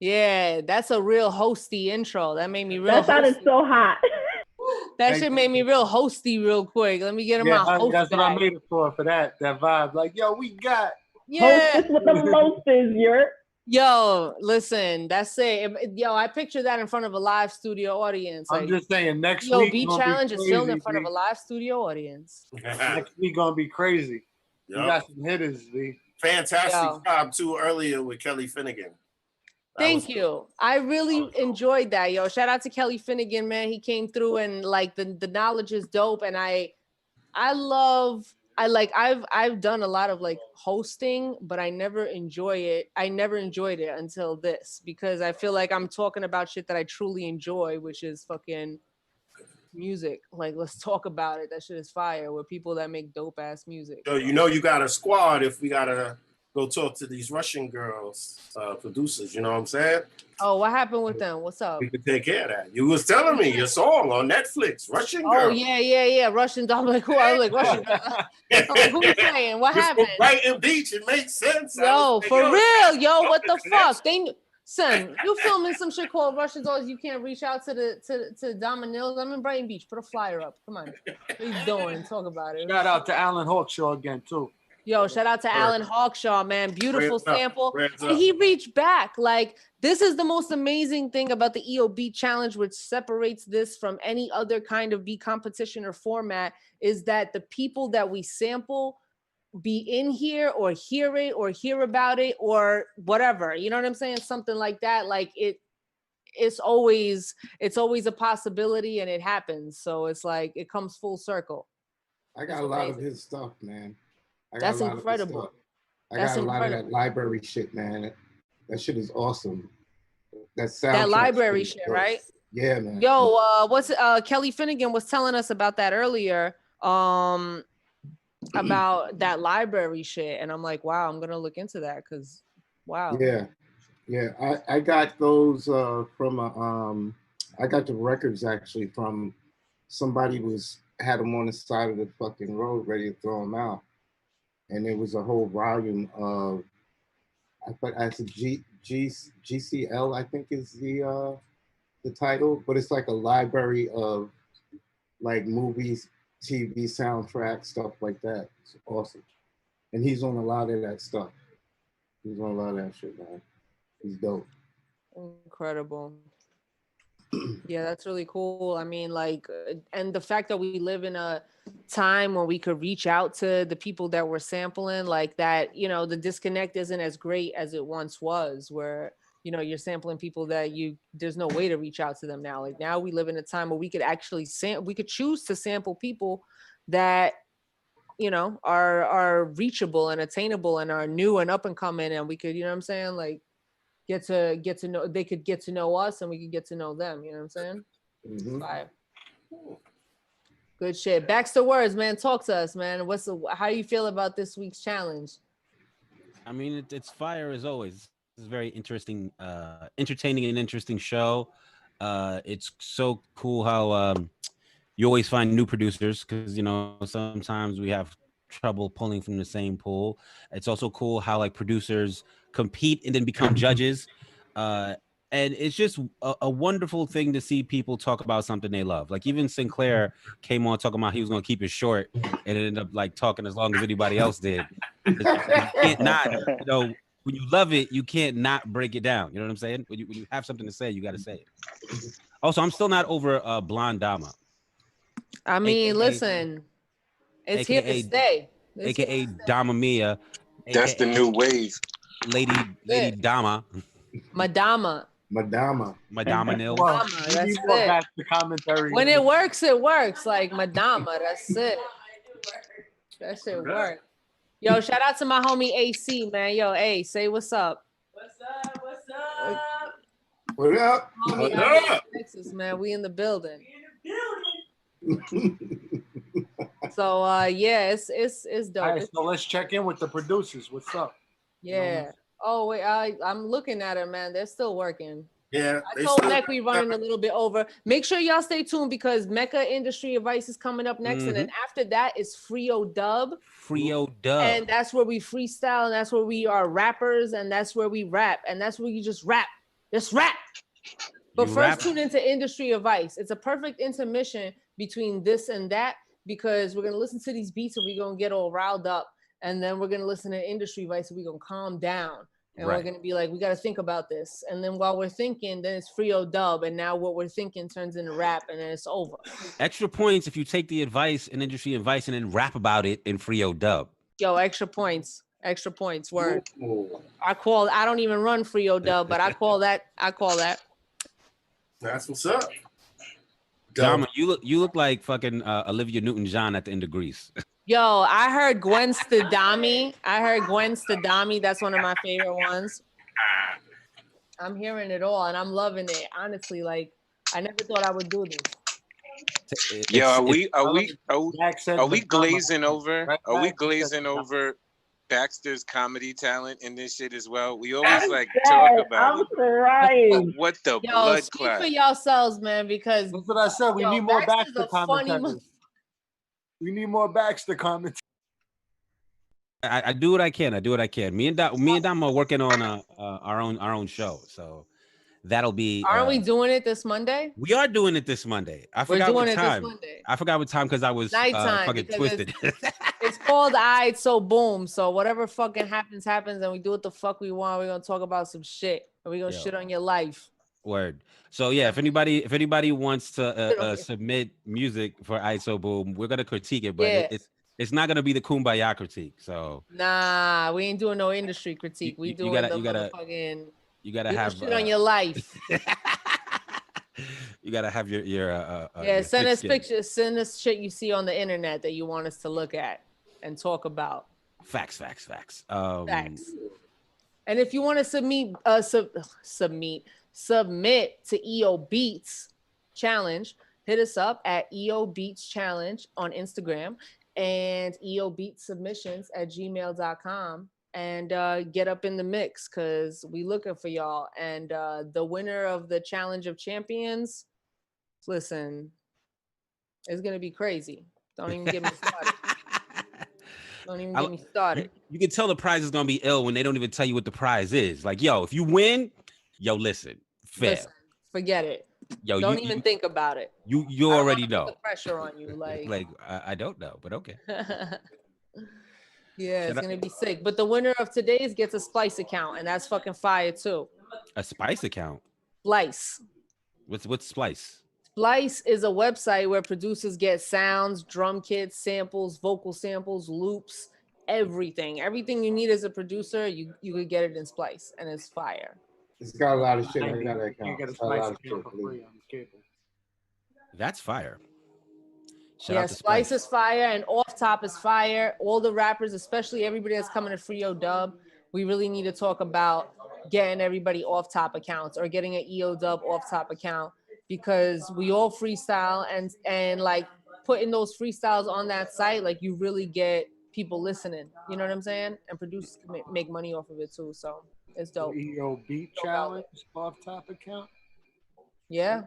Yeah, that's a real hosty intro. That made me real. That sounded so hot. That shit made me real hosty real quick. Let me get him my host that's bag. what I made it for that vibe. Like, yo, we got Yeah. Hostess with the mostest, you're. Yo, listen, that's it. Yo, I picture that in front of a live studio audience. I'm just saying, next Yo, week Beat gonna be Challenge is filmed in crazy, front of B. a live studio audience. Next week gonna be crazy. You got some hitters, B. Fantastic job too earlier with Kelly Finnegan. Thank you. I really enjoyed that, yo. Shout out to Kelly Finnegan, man. He came through and like the knowledge is dope. And I've done a lot of like hosting, but I never enjoy it. I never enjoyed it until this because I feel like I'm talking about shit that I truly enjoy, which is fucking music. Like, let's talk about it. That shit is fire. With people that make dope ass music. So you know you got a squad if we gotta go talk to these Russian girls, producers. You know what I'm saying? Oh, what happened with them? What's up? We could take care of that. You was telling me your song on Netflix, Russian Girl. Oh yeah. Russian. I'm like, who? I was like, Russian. I'm like, who you saying? What happened? Right in Beach, it makes sense. Yo, for real, yo, what the fuck? Son, you filming some shit called Russian Dolls. You can't reach out to Domino's. I'm in Brighton Beach. Put a flyer up. Come on. What are you doing? Talk about it. Shout out to Alan Hawkshaw again too. Yo, shout out to Alan Hawkshaw, man. Beautiful Brands up, sample. brands And up. he reached back. Like, this is the most amazing thing about the EO Beat Challenge, which separates this from any other kind of beat competition or format, is that the people that we sample be in here or hear it or hear about it or whatever. You know what I'm saying? Something like that. Like it's always a possibility and it happens. So it's like it comes full circle. I got a lot of his stuff, man. That's incredible. I got a lot of that library shit, man. That shit is awesome. That library shit, right? Yeah, man. Yo, Kelly Finnegan was telling us about that earlier. About that library shit, and I'm like, wow, I'm gonna look into that because, wow. Yeah. I got those from I got the records actually from somebody had them on the side of the fucking road ready to throw them out, and it was a whole volume of I said GCL I think is the title, but it's like a library of like movies, TV soundtrack, stuff like that. It's awesome. And he's on a lot of that stuff. He's on a lot of that shit, man. He's dope. Incredible. Yeah, that's really cool. I mean, like, and the fact that we live in a time where we could reach out to the people that we're sampling, like that, you know, the disconnect isn't as great as it once was, where, you know, you're sampling people that there's no way to reach out to them now. Like now we live in a time where we could actually we could choose to sample people that, you know, are reachable and attainable and are new and up and coming, and we could, you know what I'm saying, like get to know, they could get to know us and we could get to know them, you know what I'm saying? Mm-hmm. Good shit. Baxter Words, man, talk to us, man. How do you feel about this week's challenge? I mean, it's fire as always. It's a very interesting, entertaining and interesting show. It's so cool how you always find new producers, because, you know, sometimes we have trouble pulling from the same pool. It's also cool how like producers compete and then become judges. And it's just a wonderful thing to see people talk about something they love. Like even Sinclair came on talking about he was going to keep it short and it ended up like talking as long as anybody else did. You can't not, you know, when you love it, you can't not break it down. You know what I'm saying? When you have something to say, you got to say it. Also, I'm still not over Blonde Dama. I mean, listen, it's here to stay. AKA Dama Mia. That's the new wave. Lady Dama. Madama. Madama. Madama nil. Well, Madama, we that's need more it. back to commentary. When it works, it works. Like Madama, that's it. That shit work. Yo, shout out to my homie AC, man. Yo, A, say what's up. What up? Homie What out here in up? Texas, man. We in the building. So yeah, it's dope. All right, so let's check in with the producers. What's up? Yeah. Oh wait, I'm looking at it, man. They're still working. Yeah. I told Neck we running a little bit over. Make sure y'all stay tuned because Mecca Industry Advice is coming up next, and then after that is Frio Dub. Frio Dub. And that's where we freestyle, and that's where we are rappers, and that's where we rap, and that's where you just rap. Just rap. But You first, rap? tune into Industry Advice. It's a perfect intermission between this and that because we're gonna listen to these beats and we're gonna get all riled up, and then we're gonna listen to Industry Advice and we're gonna calm down. And we're gonna be like, we gotta think about this. And then while we're thinking, then it's Frio Dub, and now what we're thinking turns into rap, and then it's over. Extra points if you take the advice and industry advice and then rap about it in Frio Dub. Yo, extra points, word. I don't even run Frio Dub, but I call that. That's what's up. Dama, you look like fucking Olivia Newton-John at the end of Grease. Yo, I heard Gwen Stefani. That's one of my favorite ones. I'm hearing it all and I'm loving it. Honestly, like I never thought I would do this. Yo, are we glazing over? Are we glazing over Baxter's comedy talent in this shit as well? We always like talk about I'm crying. what the Yo, blood speak clot. for yourselves, man, because that's what I said. We need more Baxter's Baxter a funny commentary. We need more Baxter commentary. I do what I can. Me and Dom are working on our own show, so that'll be. Aren't we doing it this Monday? We are doing it this Monday. I We're forgot doing what it time. this Monday. I forgot what time because I was Nighttime, fucking because twisted. It's called Aight, so boom. So whatever fucking happens, and we do what the fuck we want. We're gonna talk about some shit, and we're gonna shit on your life. Word. So yeah, if anybody wants to submit music for ISO Boom, we're gonna critique it, but it's not gonna be the Kumbaya critique. So nah, we ain't doing no industry critique. We doing the motherfucking. You gotta have shit on your life. You gotta have your your send us pictures, send us shit you see on the internet that you want us to look at and talk about. Facts. Facts. And if you want to submit to EO Beats Challenge, hit us up at EO Beats Challenge on Instagram and eobeatssubmissions@gmail.com and get up in the mix because we looking for y'all. And the winner of the Challenge of Champions, listen, it's gonna be crazy. Don't even get me started. Don't even get me started. You can tell the prize is gonna be ill when they don't even tell you what the prize is. Like, yo, if you win, listen, fair. Listen, forget it. Yo, don't even think about it. You already know. Put the pressure on you, like I don't know, but okay. Yeah, it's gonna be sick. But the winner of today's gets a Splice account, and that's fucking fire too. A Spice account. Splice. What's Splice? Splice is a website where producers get sounds, drum kits, samples, vocal samples, loops, everything. Everything you need as a producer, you could get it in Splice, and it's fire. It's got a lot of shit on that account. You get a It's got a lot Spice of shit, account for free on cable. That's fire. Shout Yeah, out to Splice is fire and Off Top is fire. All the rappers, especially everybody that's coming to Frio Dub, we really need to talk about getting everybody Off Top accounts or getting an EO Dub Off Top account because we all freestyle and like putting those freestyles on that site, like you really get people listening. You know what I'm saying? And producers can make money off of it too. So it's dope. EO Beat Challenge Off Top account. Yeah.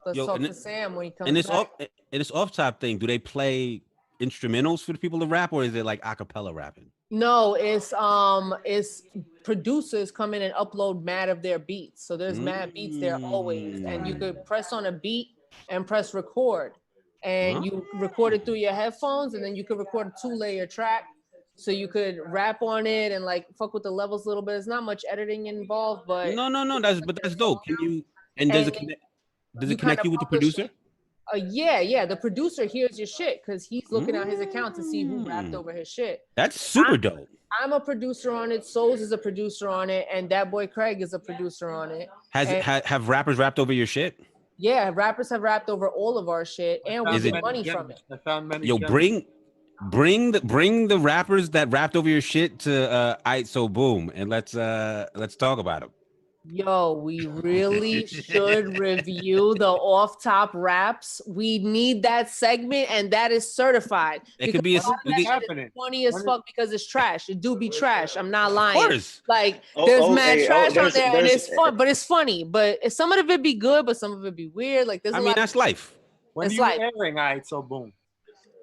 Let's talk to Sam when he comes back. In this off top thing, do they play instrumentals for the people to rap, or is it like acapella rapping? No, it's producers come in and upload mad of their beats. So there's mad beats there always, and you could press on a beat and press record, and you record it through your headphones, and then you could record a 2-layer track. So you could rap on it and like fuck with the levels a little bit. It's not much editing involved, but No. That's dope. Can you? And does it connect? Does it connect you with the producer? Yeah. The producer hears your shit because he's looking at his account to see who rapped over his shit. That's super dope. I'm a producer on it. Souls is a producer on it, and that boy Craig is a producer on it. Have rappers rapped over your shit? Yeah, rappers have rapped over all of our shit, and we Is get it- money from it. I found many. Yo, gems. bring the rappers that rapped over your shit to So Boom, and let's talk about them. Yo, we really should review the off-top raps. We need that segment, and that is certified. It could be a, lot of that shit is funny as fuck because it's trash. It do be trash. I'm not lying. course. Like there's mad trash on there, and it's fun, but it's funny. But some of it be good, but some of it be weird. Like there's a lot. That's life. When It's you like- airing, all right, so boom.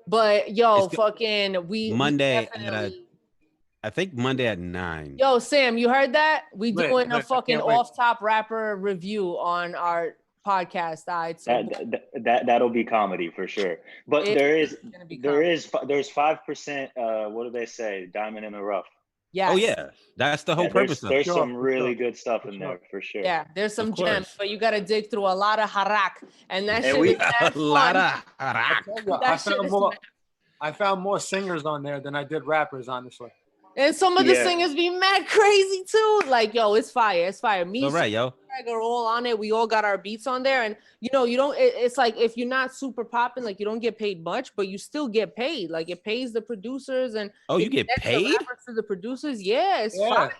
But yo, fucking we Monday definitely- I think Monday at 9. Yo, Sam, you heard that? We Lit, doing a lit. I fucking can't wait. off-top rapper review on our podcast. All right, so That'll be comedy for sure. But It's there's 5%. What do they say? Diamond in the rough. Yes. Oh yeah, that's the whole purpose of it. There's some really good stuff in there for sure. Yeah, there's some Of course. gems, but you gotta dig through a lot of harak, and that And shit we- is mad A lot fun. of harak. I found more singers on there than I did rappers, honestly. And some of the Yeah. singers be mad crazy too. Like, yo, it's fire. It's fire. Me, All right, yo. Craig are all on it. We all got our beats on there. And you know, you don't it's like if you're not super popping, like you don't get paid much, but you still get paid. Like it pays the producers and Oh, it you get connects the paid? rappers to the producers. Yeah, it's Yeah. fire.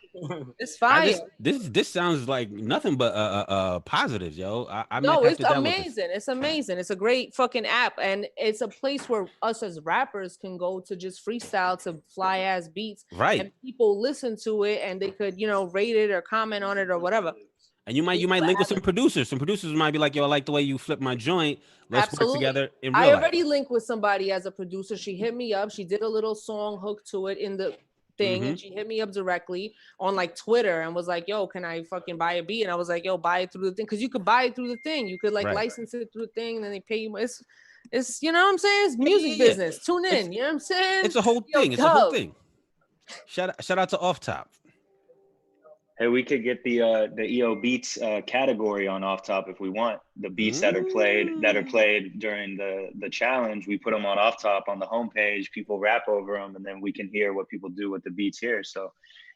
It's fire. This sounds like nothing but positives, yo. I might No, have it's to download this. amazing. It's amazing. It's a great fucking app, and it's a place where us as rappers can go to just freestyle to fly ass beats, Right. And people listen to it, and they could, you know, rate it or comment on it or whatever. And you might link with some producers. Some producers might be like, yo, I like the way you flip my joint. Let's work together in real I life. already linked with somebody as a producer. She hit me up. She did a little song hook to it in the thing, and Mhm. she hit me up directly on like Twitter and was like, yo, can I fucking buy a beat? And I was like, yo, buy it through the thing, because you could buy it through the thing. You could like Right. license it through the thing, and then they pay you. It's you know what I'm saying? It's music Yeah. business. Tune in. You know what I'm saying? It's a whole Yo, thing. It's a whole dope. thing. Shout out to Off Top. Hey, we could get the EO Beats category on Off Top if we want. The beats that are played during the challenge, we put them on Off Top on the homepage. People rap over them, and then we can hear what people do with the beats here. So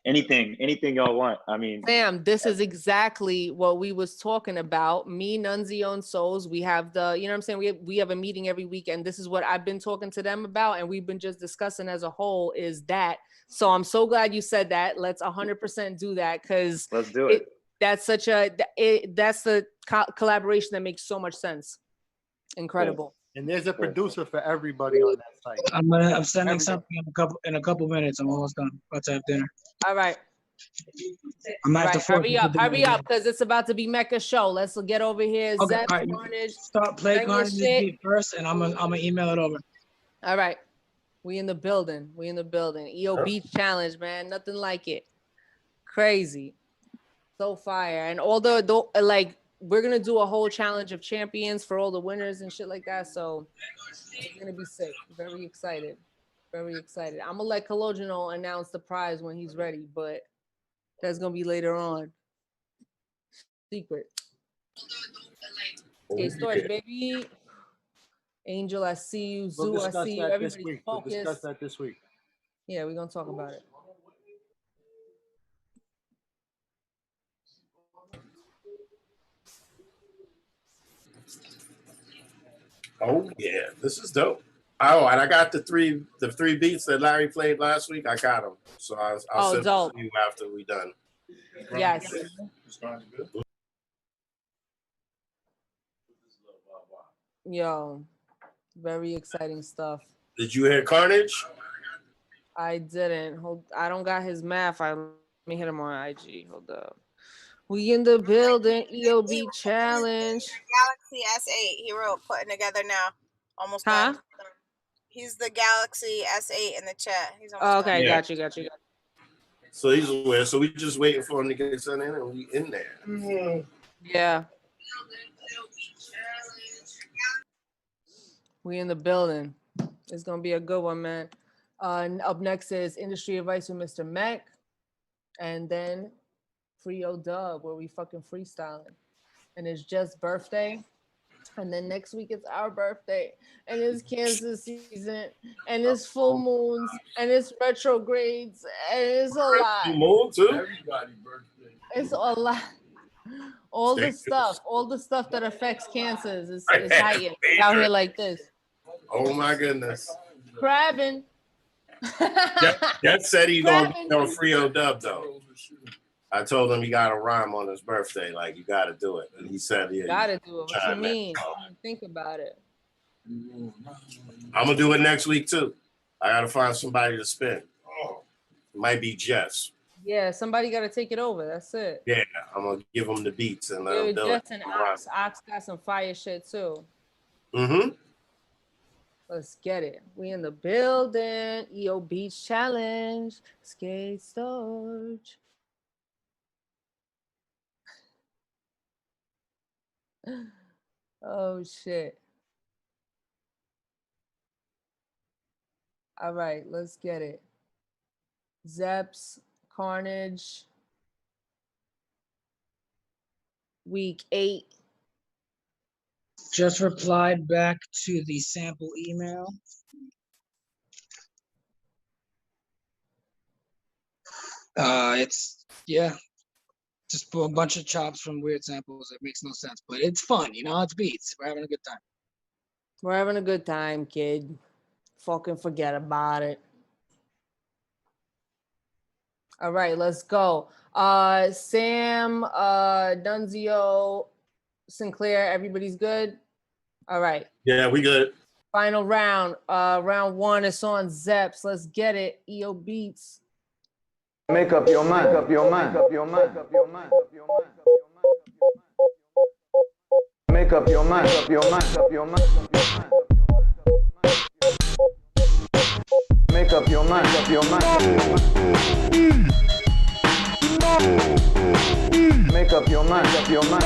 anything y'all want. I mean, Sam, this is exactly what we was talking about. Me, Nonezeo, and Souls. We have the, you know what I'm saying? We have a meeting every week, and this is what I've been talking to them about, and we've been just discussing as a whole is that. So I'm so glad you said that. Let's 100% do that, because let's do it. That's such that's the collaboration that makes so much sense. Incredible. And there's a producer for everybody on that site. I'm sending something in a couple minutes. I'm almost done. About to have dinner. All right. I'm gonna have to force hurry you to up, do hurry it. up, because it's about to be Mecca show. Let's get over here. Okay, Zep, all right, Carnage. Start play bring your Carnage shit. beat first, and I'm gonna email it over. All right. We in the building. We in the building. EO Beach Challenge, man. Nothing like it. Crazy. So fire. And all the like, we're gonna do a whole challenge of champions for all the winners and shit like that. So it's gonna be sick. Very excited. Very excited. I'm gonna let Cologino announce the prize when he's ready, but that's gonna be later on. Secret. Skate Storch, baby. Angel, I see you. Zoo, We'll I discuss see you. that this Everybody week. We'll discuss focus. that this week. Yeah, we're gonna talk about it. Oh yeah, this is dope. Oh, and I got the three beats that Larry played last week. I got them, so I'll send them dope. to you after we done. Yes. Yo, very exciting stuff. Did you hear Carnage? I didn't. I don't got his math. Let me hit him on IG. Hold up. We in the building. EOB challenge. Galaxy S8. He wrote putting together now. Almost done. He's the Galaxy S8 in the chat. He's almost Oh, okay, Yeah. got you. So he's aware. So we just waiting for him to get sent in, and we in there. Yeah. We in the building. It's gonna be a good one, man. And up next is industry advice with Mr. Mac, and then Frio Dub, where we fucking freestyling. And it's just birthday. And then next week it's our birthday, and it's Cancer season, and it's full moons, and it's retrogrades, and it's a lot. Moon too. Everybody birthday. It's a lot. All the stuff that affects cancers is heightened out here like this. Oh my goodness. Crabbing. Jeff said he's gonna be on Frio Dub though. I told him he got a rhyme on his birthday, like you got to do it, and he said, "Yeah, Gotta do it. What you mean? Think about it. I'm gonna do it next week too. I gotta find somebody to spin. Oh, it might be Jess. Yeah, somebody got to take it over. That's it. Yeah, I'm gonna give him the beats and let him do Jess it. and Ox. Ox got some fire shit too. Mm-hmm. Let's get it. We in the building. EO Beach Challenge. Skate Storch. Oh shit. All right, let's get it. Zeps, Carnage. Week 8. Just replied back to the sample email. It's just a bunch of chops from weird samples. It makes no sense, but it's fun, you know. It's beats. We're having a good time. We're having a good time, kid. Fucking forget about it. All right, let's go. Sam, Nonezeo, Sinclair, everybody's good? All right. Yeah, we good. Final round. Round 1 is on Zeps. Let's get it. EO Beats. Make up your mind. Make up your mind. Make up your mind. Make up your mind. Make up your mind. Make up your mind. Make up your mind. Make up your mind. Make up your mind. Make up your mind.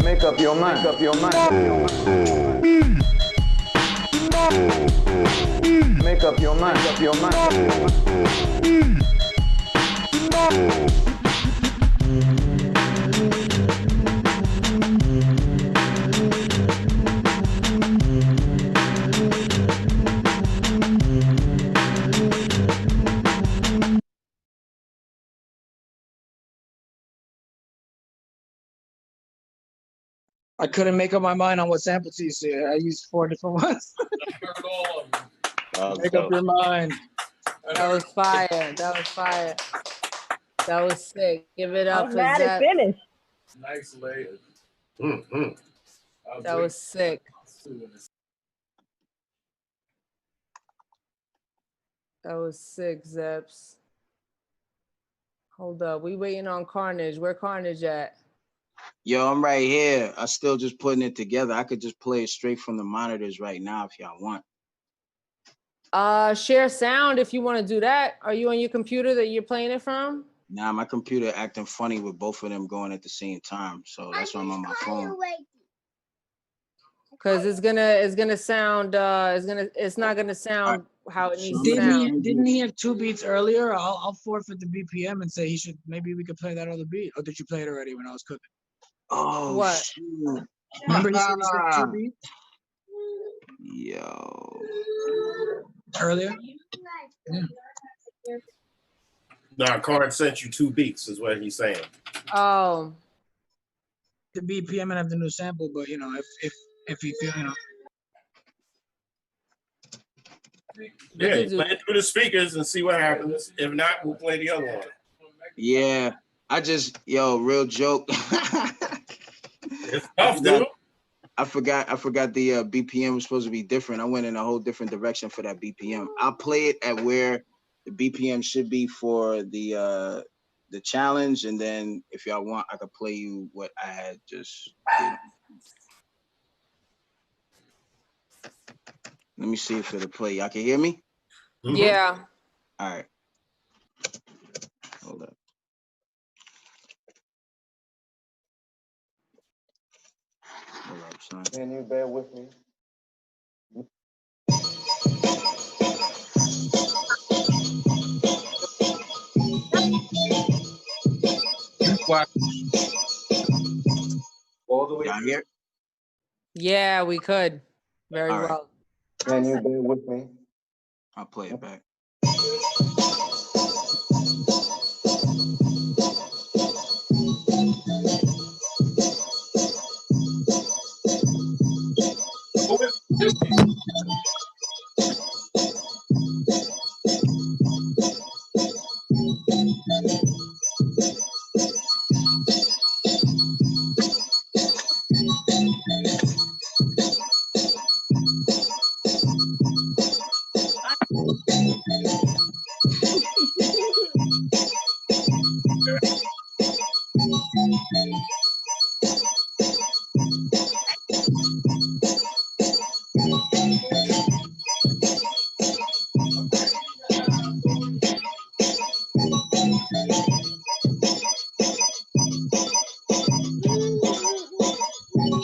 Make up your mind. Make up your mind. Make up your mind. Make up your mind. Make up your mind. I couldn't make up my mind on what sample to use. I used 4 different ones. Make up your mind. That was fire. That was fire. That was sick. Give it up for mad Zep. it finished. Nice layers. That was sick. That was sick, Zeps. Hold up. We waiting on Carnage. Where Carnage at? Yo, I'm right here. I still just putting it together. I could just play it straight from the monitors right now if y'all want. Share sound if you want to do that. Are you on your computer that you're playing it from? Nah, my computer acting funny with both of them going at the same time. So that's why I'm on my phone. Because it's gonna sound it's not gonna sound how it needs to sound. Didn't he have 2 beats earlier? I'll forfeit the BPM and say maybe we could play that other beat. Or did you play it already when I was cooking? Oh, what? Shoot. Remember he said 2 beats? Yo. Earlier? Yeah. Nah, Card sent you 2 beats, is what he's saying. Oh. The BPM and have the new sample, but you know, if you feel, you know. Yeah, play it through the speakers and see what happens. If not, we'll play the other one. Yeah. Real joke. It's tough, dude. I forgot the BPM was supposed to be different. I went in a whole different direction for that BPM. I'll play it at where the BPM should be for the challenge, and then if y'all want, I could play you what I had just did. Let me see if it'll play. Y'all can hear me? Yeah. All right. Hold up. Hold up, son. Can you bear with me? All the way. Y'all hear? Yeah, we could. Very All right. well. Can you bear with me? I'll play it back.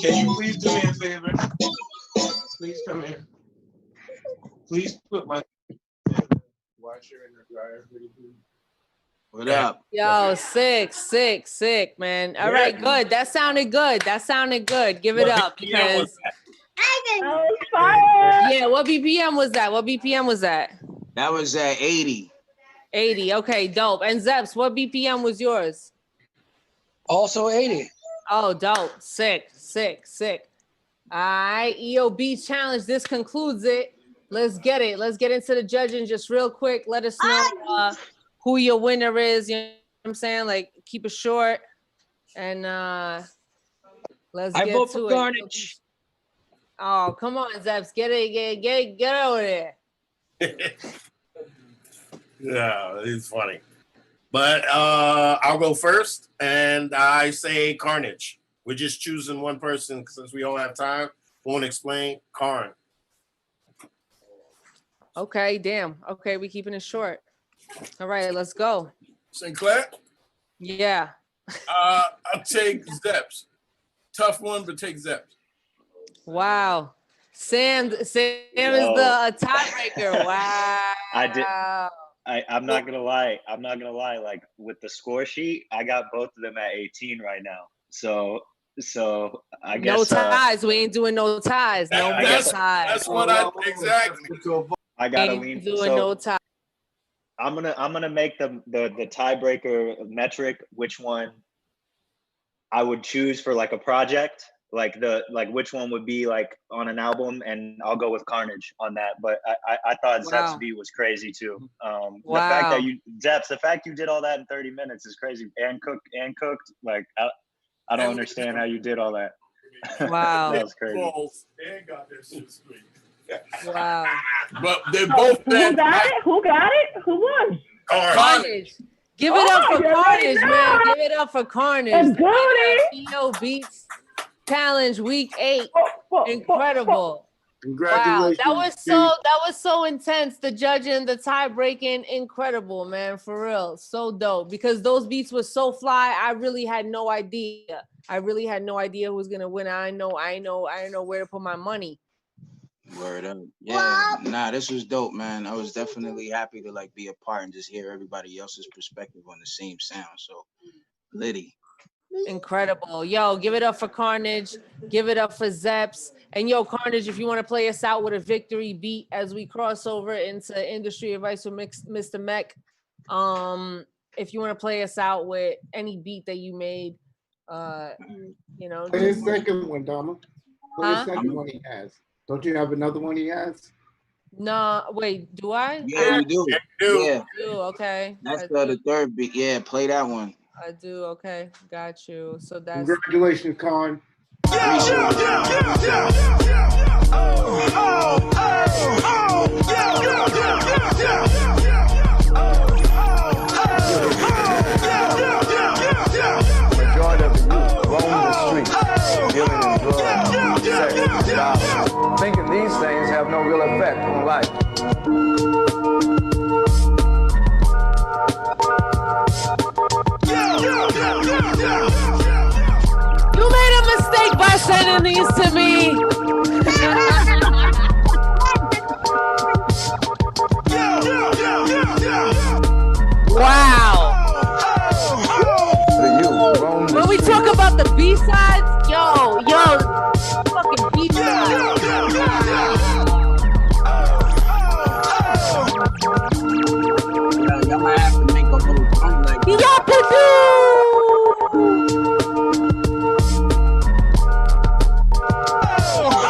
Can you please do me a favor? Please come here. Please put my washer in the dryer, please. What up? Yo, sick, man. All right, good. That sounded good. Give it up because. Yeah, what BPM was that? That was at 80. 80. Okay, dope. And Zeps, what BPM was yours? Also 80. Oh, dope. Sick. All right, EOB challenge. This concludes it. Let's get it. Let's get into the judging just real quick. Let us know who your winner is. You know what I'm saying? Like, keep it short. And let's get to it. I vote for Carnage. Oh, come on, Zeps. Get over there. Yeah, it's funny. But I'll go first, and I say Carnage. We're just choosing one person since we don't have time. Won't explain. Karn. Okay, damn. Okay, we keeping it short. All right, let's go. Sinclair? Yeah. I'll take Zeps. Tough one, but take Zeps. Wow. Sam is the tiebreaker. Wow. I'm not gonna lie. Like with the score sheet, I got both of them at 18 right now. So I guess no ties. We ain't doing no ties. No more ties. That's what I exactly. I gotta lean. Doing no ties. I'm gonna make the tiebreaker metric. Which one I would choose for like a project, like which one would be like on an album, and I'll go with Carnage on that. But I thought Zeps beat was crazy too. The fact that the fact you did all that in 30 minutes is crazy, and cooked. Like I don't understand how you did all that. Wow. That was crazy. And got their shit straight. Wow. But they both. Who got it? Who won? Carnage. Give it up for Carnage, man. Give it up for Carnage. EO Beats Challenge Week 8. Incredible. Congratulations. Wow, that was so intense. The judging, the tie breaking, incredible, man. For real. So dope. Because those beats were so fly. I really had no idea. Who was gonna win. I know where to put my money. Word up. Yeah, nah, this was dope, man. I was definitely happy to like be a part and just hear everybody else's perspective on the same sound. So, Liddy. Incredible. Yo, give it up for Carnage. Give it up for Zeps. And yo, Carnage, if you want to play us out with a victory beat as we cross over into industry advice with Mr. Mech. If you want to play us out with any beat that you made, you know. Play his second one, Dama. Play his second one he has. Don't you have another one he has? No, wait, do I? Yeah, you do. Yeah. I do, okay. That's the third beat. Yeah, play that one. I do, okay. Got you. So that's Congratulations, Karn. Majority of the youth roam the streets, dealing in drugs, sex, violence, thinking these things have no real effect on life. You made a mistake by sending Tony's to me. Wow. When we talk about the B-sides, yo, fucking B-sides. Y'all might have to make a little song like that.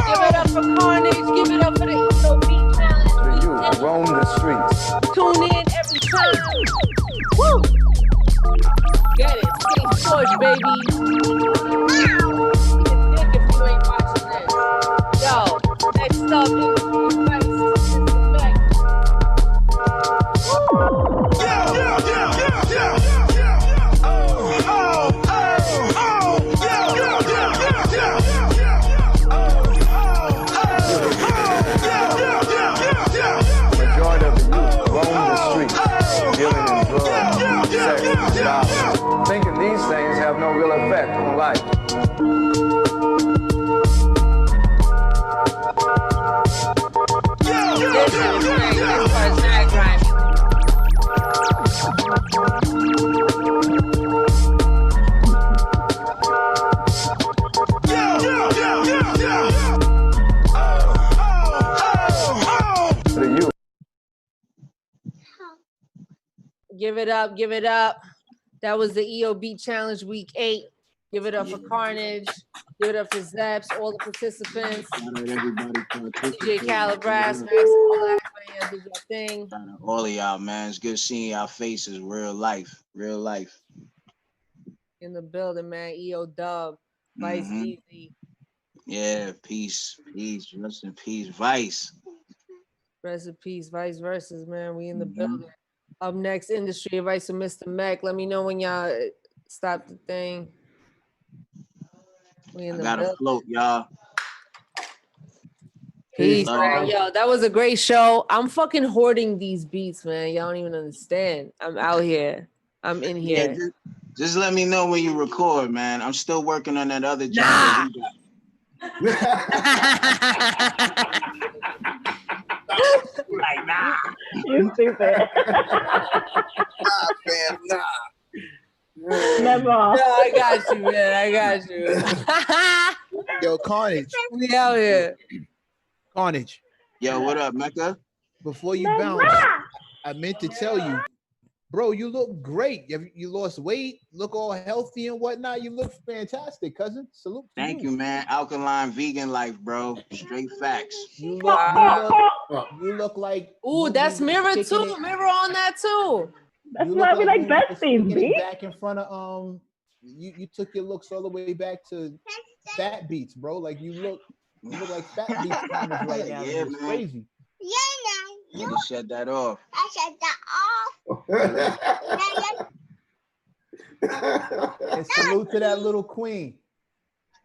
Give it up for Carnage. Give it up for the EOB challenge. The youth roam the streets. Tune in every time. Woo! Get it. Skate Storch, baby. Dick if you ain't watching this. Yo, next up, Thinking these things have no real effect on life. Give it up, give it up. That was the EOB Challenge Week 8. Give it up for Carnage. Give it up for Zeps, all the participants. DJ Calabras, Max, all that. Did your thing. All of y'all, man. It's good seeing y'all faces. Real life. Real life. In the building, man. EO Dub. Vice Easy. Yeah, peace. Peace. Rest in peace. Vice. Rest in peace. Vice versus, man. We in the building. Up next, Industry Advice from Mr. Mac. Let me know when y'all stop the thing. We in the gotta float, y'all. Peace, man. Yo, that was a great show. I'm fucking hoarding these beats, man. Y'all don't even understand. I'm out here. I'm in here. Yeah, just let me know when you record, man. I'm still working on that other job that we got. Like, nah. You stupid. Nah, fam, nah. Never. No, I got you, man. I got you. Yo, Carnage. We out here. Carnage. Yo, what up, Mecca? Before you bounce, I meant to tell you, bro, you look great. You lost weight, look all healthy and whatnot. You look fantastic, cousin. Salute to Thank you, man. Alkaline vegan life, bro. Straight facts. You look like. Ooh, that's Mirror too. Mirror on that too. That's why we like besties, B. Back in front of you took your looks all the way back to Fat Beats, bro. Like you look like Fat Beats kind of right now. Yeah, It's man. crazy. Let me shut that off. I shut that off. And salute to that little queen.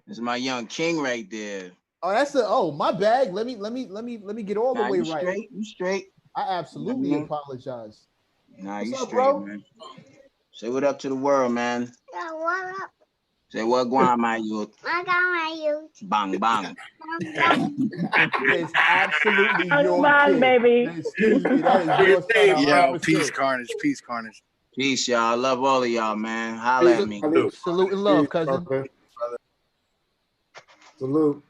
It's my young king right there. Oh, my bag. Let me get all the way you right. Straight, you straight. I absolutely apologize. Nah, What's you up, straight, bro? man. Say what up to the world, man. Yeah, what up? Say what guan my youth. I got my youth. Bang bang. It's absolutely your Bang, kid. baby. Excuse me, that is your son. Yo, peace, Carnage. Peace, Carnage. Peace, y'all. I love all of y'all, man. Holla at me. Salute and love, cousin. Salute.